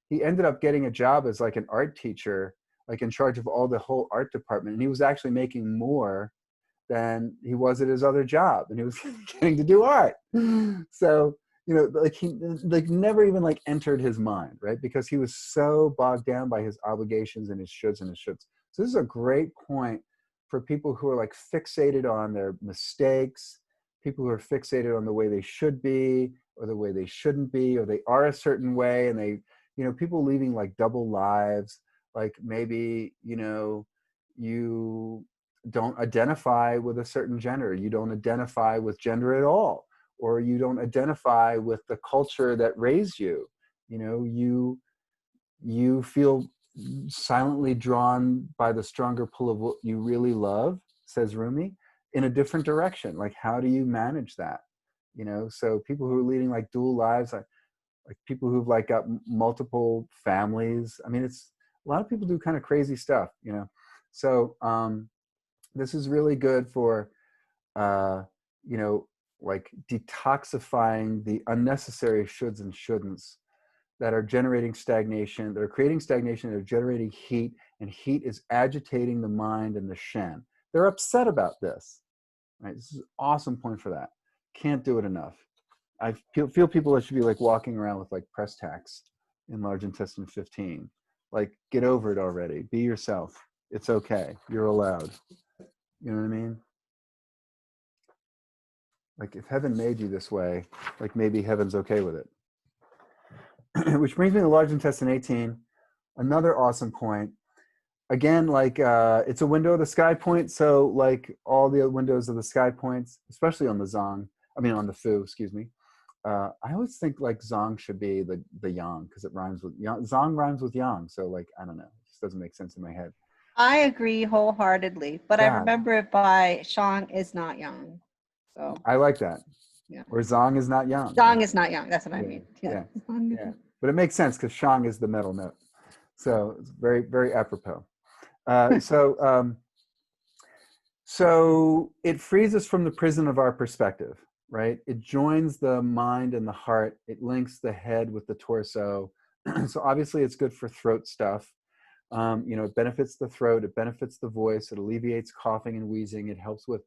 He ended up getting a job as like an art teacher, like in charge of all the whole art department. And he was actually making more than he was at his other job, and he was getting to do art. So, like he like never even like entered his mind, right? Because he was so bogged down by his obligations and his shoulds and his shoulds. So this is a great point for people who are like fixated on their mistakes, people who are fixated on the way they should be or the way they shouldn't be, or they are a certain way, and they, people leading like double lives. Like maybe, you don't identify with a certain gender, you don't identify with gender at all, or you don't identify with the culture that raised you. You feel silently drawn by the stronger pull of what you really love, says Rumi, in a different direction. Like, how do you manage that? So people who are leading like dual lives, like people who've like got multiple families. I mean, it's a lot of people do kind of crazy stuff, So this is really good for, like detoxifying the unnecessary shoulds and shouldn'ts that are generating stagnation, that are creating stagnation, that are generating heat, and heat is agitating the mind and the Shen. They're upset about this, right? This is an awesome point for that. Can't do it enough. I feel people that should be like walking around with like press tacks in large intestine 15. Like, get over it already. Be yourself. It's okay. You're allowed. You know what I mean? Like, if heaven made you this way, like maybe heaven's okay with it. Which brings me to large intestine 18. Another awesome point. Again, like it's a window of the sky point. So like all the windows of the sky points, especially on the on the Fu, excuse me. I always think like Zong should be the yang, because it rhymes with yang. Zong rhymes with yang. So like, I don't know. It just doesn't make sense in my head. I agree wholeheartedly, but I remember it by Shang is not young. So I like that. Yeah. Or Zong is not yang. Zong is not young. That's what I mean. Yeah. But it makes sense because Shang is the middle note. So it's very, very apropos. So it frees us from the prison of our perspective, right? It joins the mind and the heart. It links the head with the torso. So obviously it's good for throat stuff. It benefits the throat. It benefits the voice. It alleviates coughing and wheezing. It helps with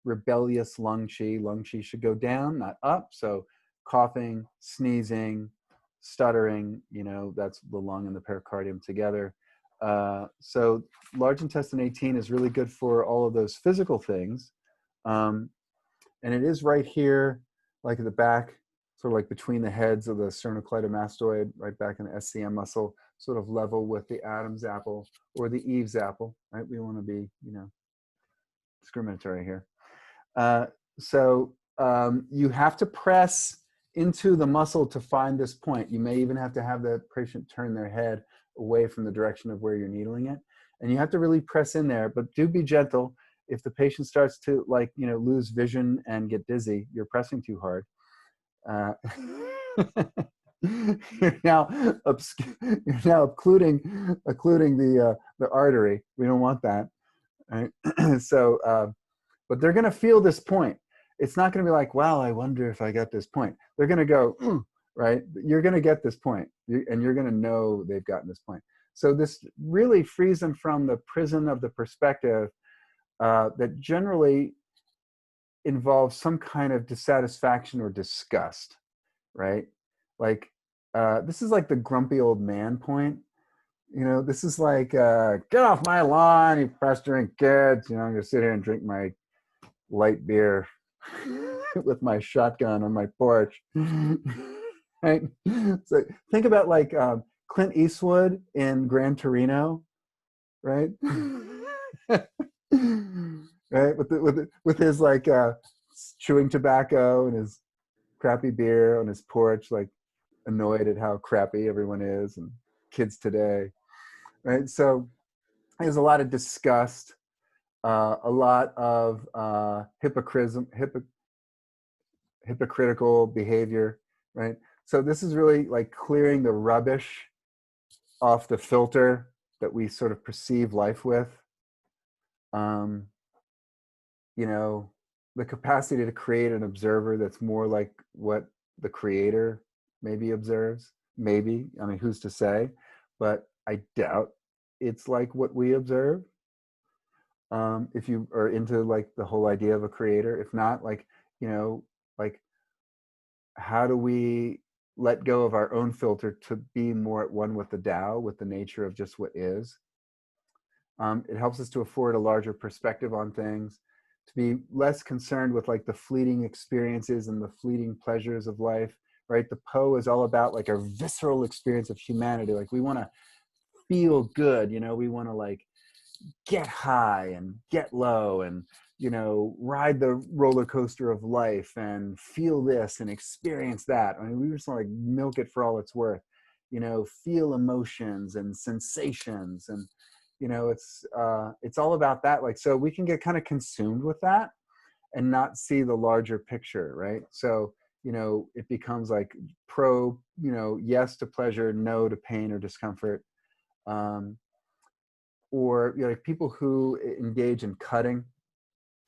rebellious lung qi. Lung qi should go down, not up. So coughing, sneezing, stuttering, that's the lung and the pericardium together. So large intestine 18 is really good for all of those physical things. And it is right here, like at the back, sort of like between the heads of the sternocleidomastoid, right back in the SCM muscle, sort of level with the Adam's apple or the Eve's apple, right? We want to be, discriminatory here. So you have to press into the muscle to find this point. You may even have to have the patient turn their head away from the direction of where you're needling it. And you have to really press in there, but do be gentle. If the patient starts to lose vision and get dizzy, you're pressing too hard. You're now occluding the artery. We don't want that. Right? So, but they're going to feel this point. It's not going to be like, wow, I wonder if I got this point. They're going to go, right? You're going to get this point, and you're going to know they've gotten this point. So this really frees them from the prison of the perspective that generally involves some kind of dissatisfaction or disgust, right? Like, this is like the grumpy old man point. You know, this is like, get off my lawn, you pestering kids. You know, I'm going to sit here and drink my light beer with my shotgun on my porch. Right? So think about like Clint Eastwood in Gran Torino, right? Right, with his like chewing tobacco and his crappy beer on his porch, like annoyed at how crappy everyone is and kids today, right? So there's a lot of disgust, a lot of hypocritical behavior, right? So this is really like clearing the rubbish off the filter that we sort of perceive life with. You know, the capacity to create an observer that's more like what the creator maybe observes. Maybe, I mean, who's to say? But I doubt it's like what we observe. If you are into like the whole idea of a creator, if not, like, you know, like, how do we let go of our own filter to be more at one with the Tao, with the nature of just what is? It helps us to afford a larger perspective on things, to be less concerned with like the fleeting experiences and the fleeting pleasures of life, right? The Po is all about like a visceral experience of humanity. Like, we want to feel good, you know, we want to like get high and get low and, you know, ride the roller coaster of life and feel this and experience that. I mean, we just want to like milk it for all it's worth, you know, feel emotions and sensations. And, you know, it's all about that. Like, so we can get kind of consumed with that and not see the larger picture, right? So, you know, it becomes like you know, yes to pleasure, no to pain or discomfort. Or, you know, like people who engage in cutting,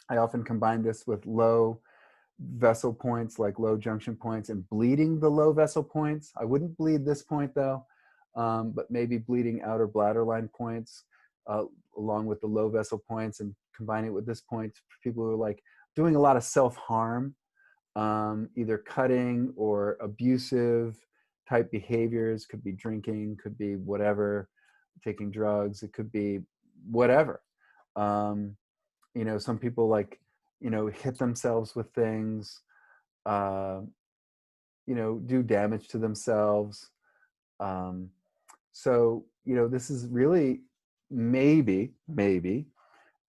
I often combine this with low vessel points, like low junction points, and bleeding the low vessel points. I wouldn't bleed this point though, but maybe bleeding outer bladder line points along with the low vessel points, and combine it with this point for people who are like doing a lot of self-harm, either cutting or abusive type behaviors. Could be drinking, could be whatever, taking drugs, it could be whatever. You know, some people like, you know, hit themselves with things, you know, do damage to themselves. So, you know, this is really maybe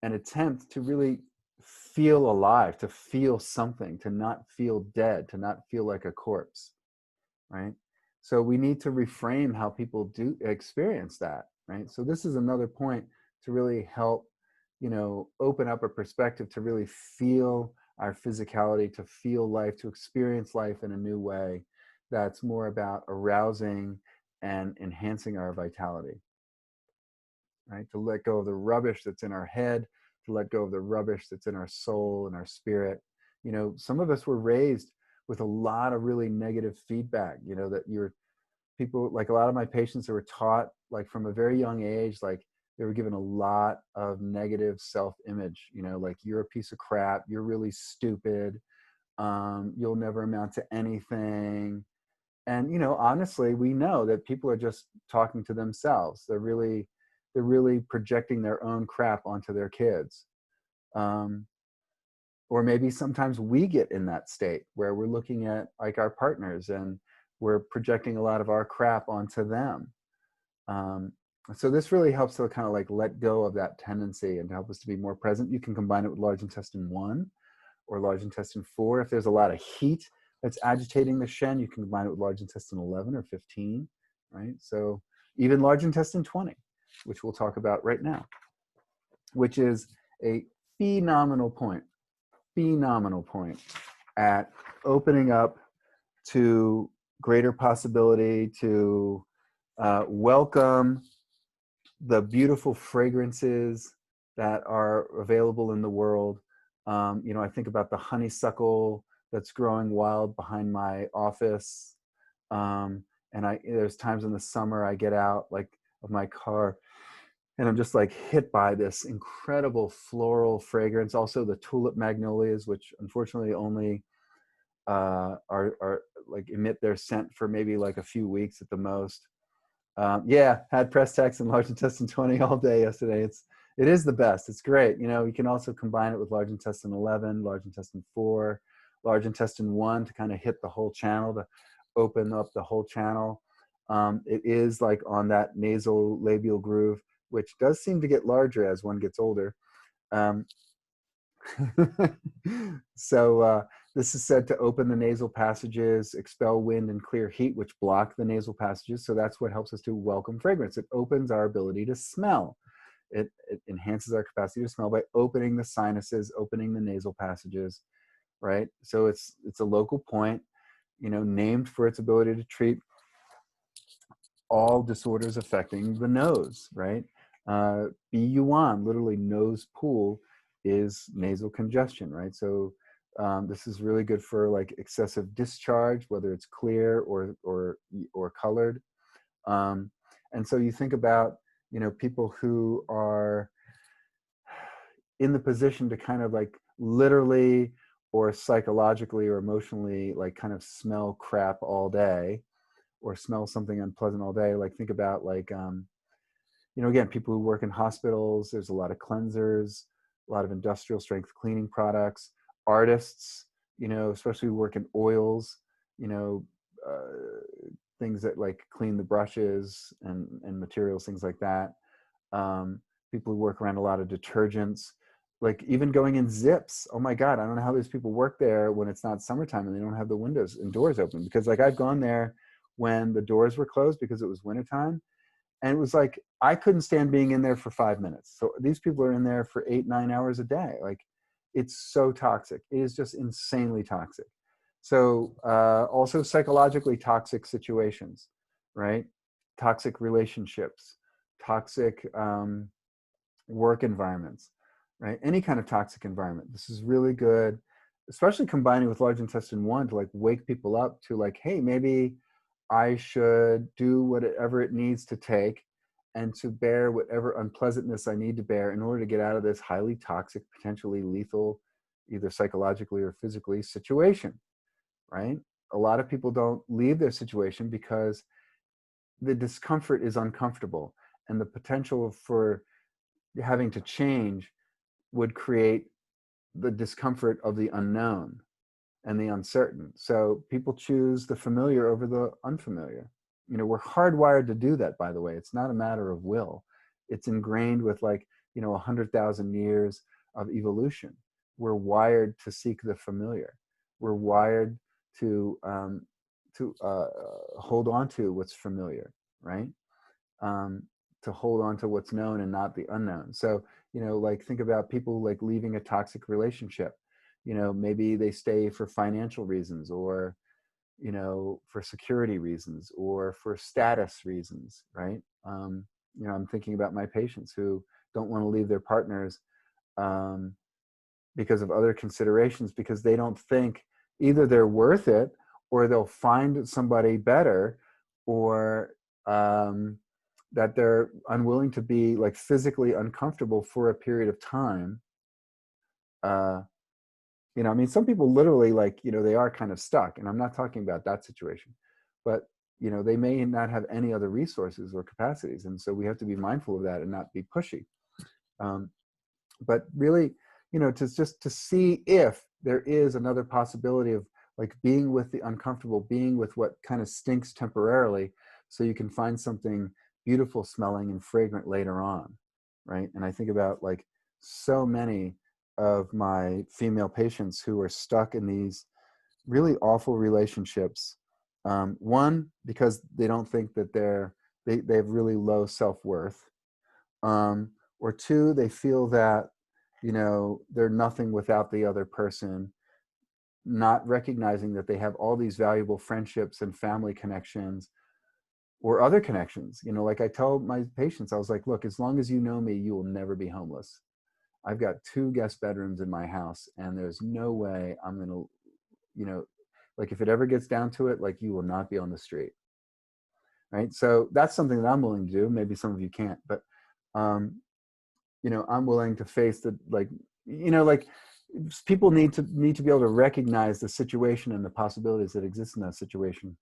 an attempt to really feel alive, to feel something, to not feel dead, to not feel like a corpse, right? So we need to reframe how people do experience that, right? So this is another point to really help, you know, open up a perspective to really feel our physicality, to feel life, to experience life in a new way that's more about arousing and enhancing our vitality, right? To let go of the rubbish that's in our head, to let go of the rubbish that's in our soul and our spirit. You know, some of us were raised with a lot of really negative feedback, you know, that people, like a lot of my patients that were taught like from a very young age, like they were given a lot of negative self-image, you know, like, you're a piece of crap, you're really stupid, you'll never amount to anything. And, you know, honestly, we know that people are just talking to themselves. They're really projecting their own crap onto their kids. Or maybe sometimes we get in that state where we're looking at like our partners and we're projecting a lot of our crap onto them. So this really helps to kind of like let go of that tendency and help us to be more present. You can combine it with large intestine 1 or large intestine 4. If there's a lot of heat that's agitating the Shen, you can combine it with large intestine 11 or 15, right? So even large intestine 20, which we'll talk about right now, which is a phenomenal point at opening up to greater possibility, to welcome the beautiful fragrances that are available in the world. You know, I think about the honeysuckle that's growing wild behind my office. And there's times in the summer I get out, like of my car, and I'm just like hit by this incredible floral fragrance. Also the tulip magnolias, which unfortunately only are like emit their scent for maybe like a few weeks at the most. Yeah, had Prestex and large intestine 20 all day yesterday. It is the best. It's great. You know, you can also combine it with large intestine 11, large intestine 4, large intestine 1 to kind of hit the whole channel, to open up the whole channel. It is like on that nasal labial groove, which does seem to get larger as one gets older. So this is said to open the nasal passages, expel wind and clear heat, which block the nasal passages. So that's what helps us to welcome fragrance. It opens our ability to smell. It enhances our capacity to smell by opening the sinuses, opening the nasal passages, right? So it's a local point, you know, named for its ability to treat all disorders affecting the nose, right? BU1, literally nose pool, is nasal congestion, right? So this is really good for like excessive discharge, whether it's clear or colored. And so you think about, you know, people who are in the position to kind of like literally or psychologically or emotionally like kind of smell crap all day, or smell something unpleasant all day. Like think about like, you know, again, people who work in hospitals, there's a lot of cleansers, a lot of industrial strength cleaning products, artists, you know, especially who work in oils, you know, things that like clean the brushes and materials, things like that. People who work around a lot of detergents, like even going in zips. Oh my God, I don't know how these people work there when it's not summertime and they don't have the windows and doors open, because like I've gone there when the doors were closed because it was wintertime. And it was like, I couldn't stand being in there for 5 minutes. So these people are in there for 8-9 hours a day. Like it's so toxic. It is just insanely toxic. So also psychologically toxic situations, right? Toxic relationships, toxic work environments, right? Any kind of toxic environment. This is really good, especially combining with large intestine 1 to like wake people up to like, hey, maybe I should do whatever it needs to take and to bear whatever unpleasantness I need to bear in order to get out of this highly toxic, potentially lethal, either psychologically or physically situation, right? A lot of people don't leave their situation because the discomfort is uncomfortable, and the potential for having to change would create the discomfort of the unknown and the uncertain. So people choose the familiar over the unfamiliar. You know, we're hardwired to do that, by the way. It's not a matter of will. It's ingrained with like, you know, 100,000 years of evolution. We're wired to seek the familiar. We're wired to hold on to what's familiar, right? To hold on to what's known and not the unknown. So, you know, like think about people like leaving a toxic relationship. You know, maybe they stay for financial reasons, or, you know, for security reasons, or for status reasons, right? You know, I'm thinking about my patients who don't want to leave their partners because of other considerations, because they don't think either they're worth it, or they'll find somebody better, or that they're unwilling to be like physically uncomfortable for a period of time. You know, I mean, some people literally like, you know, they are kind of stuck, and I'm not talking about that situation, but, you know, they may not have any other resources or capacities. And so we have to be mindful of that and not be pushy. But really, you know, to see if there is another possibility of like being with the uncomfortable, being with what kind of stinks temporarily, so you can find something beautiful smelling and fragrant later on, right? And I think about like so many of my female patients who are stuck in these really awful relationships. One, because they don't think that they have really low self-worth. Or two, they feel that, you know, they're nothing without the other person, not recognizing that they have all these valuable friendships and family connections or other connections. You know, like I tell my patients, I was like, look, as long as you know me, you will never be homeless. I've got 2 guest bedrooms in my house, and there's no way I'm going to, you know, like if it ever gets down to it, like you will not be on the street. right? So that's something that I'm willing to do. Maybe some of you can't, but you know, I'm willing to face the, like, you know, like people need to be able to recognize the situation and the possibilities that exist in that situation,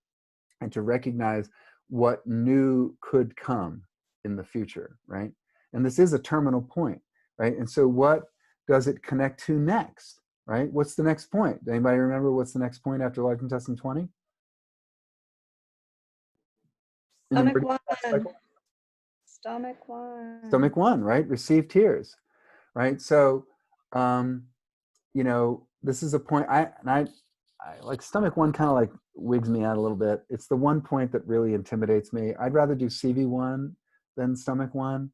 and to recognize what new could come in the future, right? And this is a terminal point, right? And so what does it connect to next, right? What's the next point? Anybody remember what's the next point after large intestine 20? In the Stomach Meridian one. cycle? Stomach one. Stomach 1, right? Receive tears, right? So, you know, this is a point, I like stomach 1 kind of like wigs me out a little bit. It's the one point that really intimidates me. I'd rather do CV1 than stomach 1,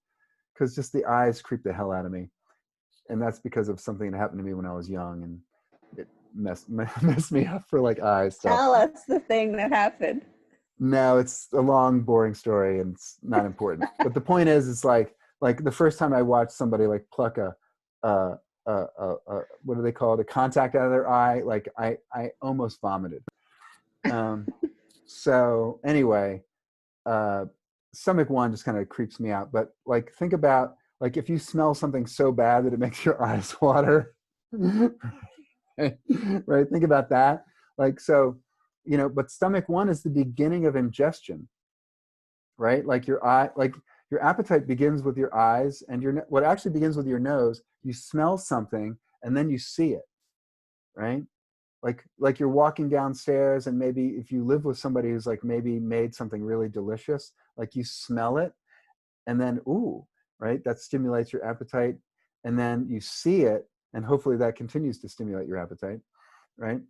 because just the eyes creep the hell out of me. And that's because of something that happened to me when I was young, and it messed me up for like eyes stuff. Tell us the thing that happened. No, it's a long, boring story, and it's not important. But the point is, it's like the first time I watched somebody like pluck a what do they call it? A contact out of their eye. Like I almost vomited. So anyway, stomach 1 just kind of creeps me out. But like, think about like if you smell something so bad that it makes your eyes water, right? Think about that. Like, so, you know, but stomach 1 is the beginning of ingestion, right? Like your appetite begins with your eyes, and what actually begins with your nose. You smell something and then you see it, right? Like you're walking downstairs, and maybe if you live with somebody who's like maybe made something really delicious, like you smell it, and then ooh, right? That stimulates your appetite, and then you see it, and hopefully that continues to stimulate your appetite, right?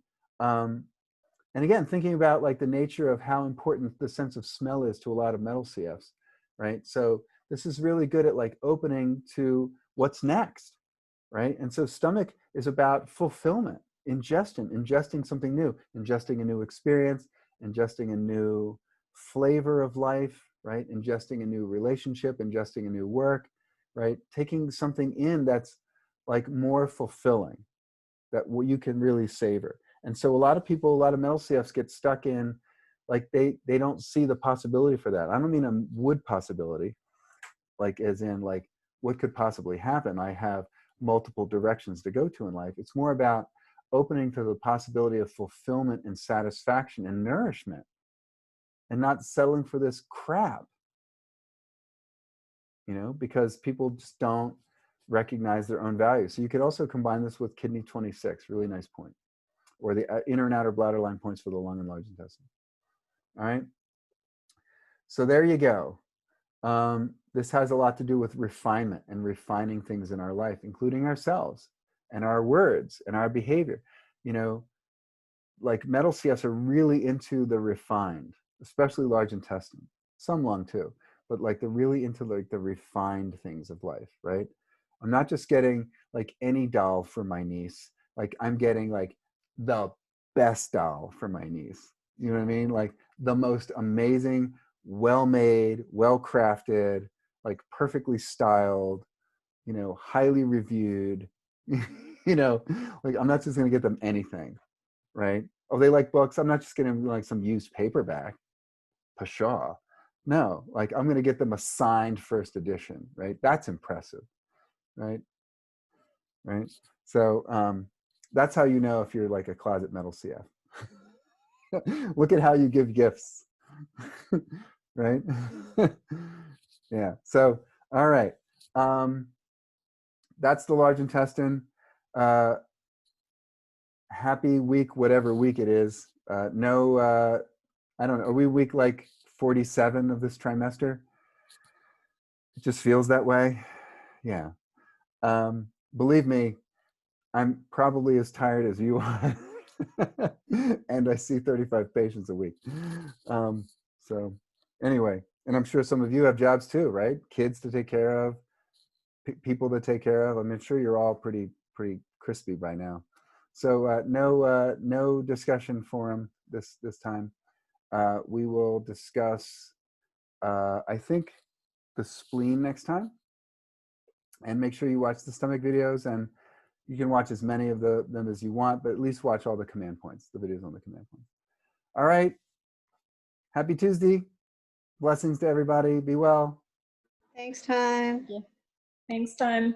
And again, thinking about like the nature of how important the sense of smell is to a lot of metal CFs, right? So this is really good at like opening to what's next, right? And so stomach is about fulfillment, ingesting something new, ingesting a new experience, ingesting a new flavor of life, right? Ingesting a new relationship, ingesting a new work, right? Taking something in that's like more fulfilling, that you can really savor. And so a lot of people, a lot of metal CFs get stuck in, like they don't see the possibility for that. I don't mean a would possibility, like as in like what could possibly happen. I have multiple directions to go to in life. It's more about opening to the possibility of fulfillment and satisfaction and nourishment, and not settling for this crap, you know, because people just don't recognize their own value. So you could also combine this with kidney 26, really nice point, or the inner and outer bladder line points for the lung and large intestine. All right. So there you go. This has a lot to do with refinement and refining things in our life, including ourselves and our words and our behavior. You know, like metal CFs are really into the refined, especially large intestine, some lung too, but like they're really into like the refined things of life, right? I'm not just getting like any doll for my niece. Like I'm getting like the best doll for my niece. You know what I mean? Like the most amazing, well-made, well-crafted, like perfectly styled, you know, highly reviewed, you know, like I'm not just going to get them anything, right? Oh, they like books. I'm not just getting like some used paperback, pshaw. No, like I'm going to get them a signed first edition, right? That's impressive, right? Right. So that's how you know if you're like a closet metal CF. Look at how you give gifts, right? Yeah. So, all right. That's the large intestine. Happy week, whatever week it is. I don't know. Are we week like 47 of this trimester? It just feels that way. Yeah. Believe me, I'm probably as tired as you are. And I see 35 patients a week. So anyway, and I'm sure some of you have jobs too, right? Kids to take care of, people to take care of. I'm sure you're all pretty crispy by now. So no discussion forum this time. We will discuss, I think, the spleen next time. And make sure you watch the stomach videos, and you can watch as many of them as you want, but at least watch all the command points, the videos on the command points. All right. Happy Tuesday. Blessings to everybody. Be well. Thanks, time. Thanks, time.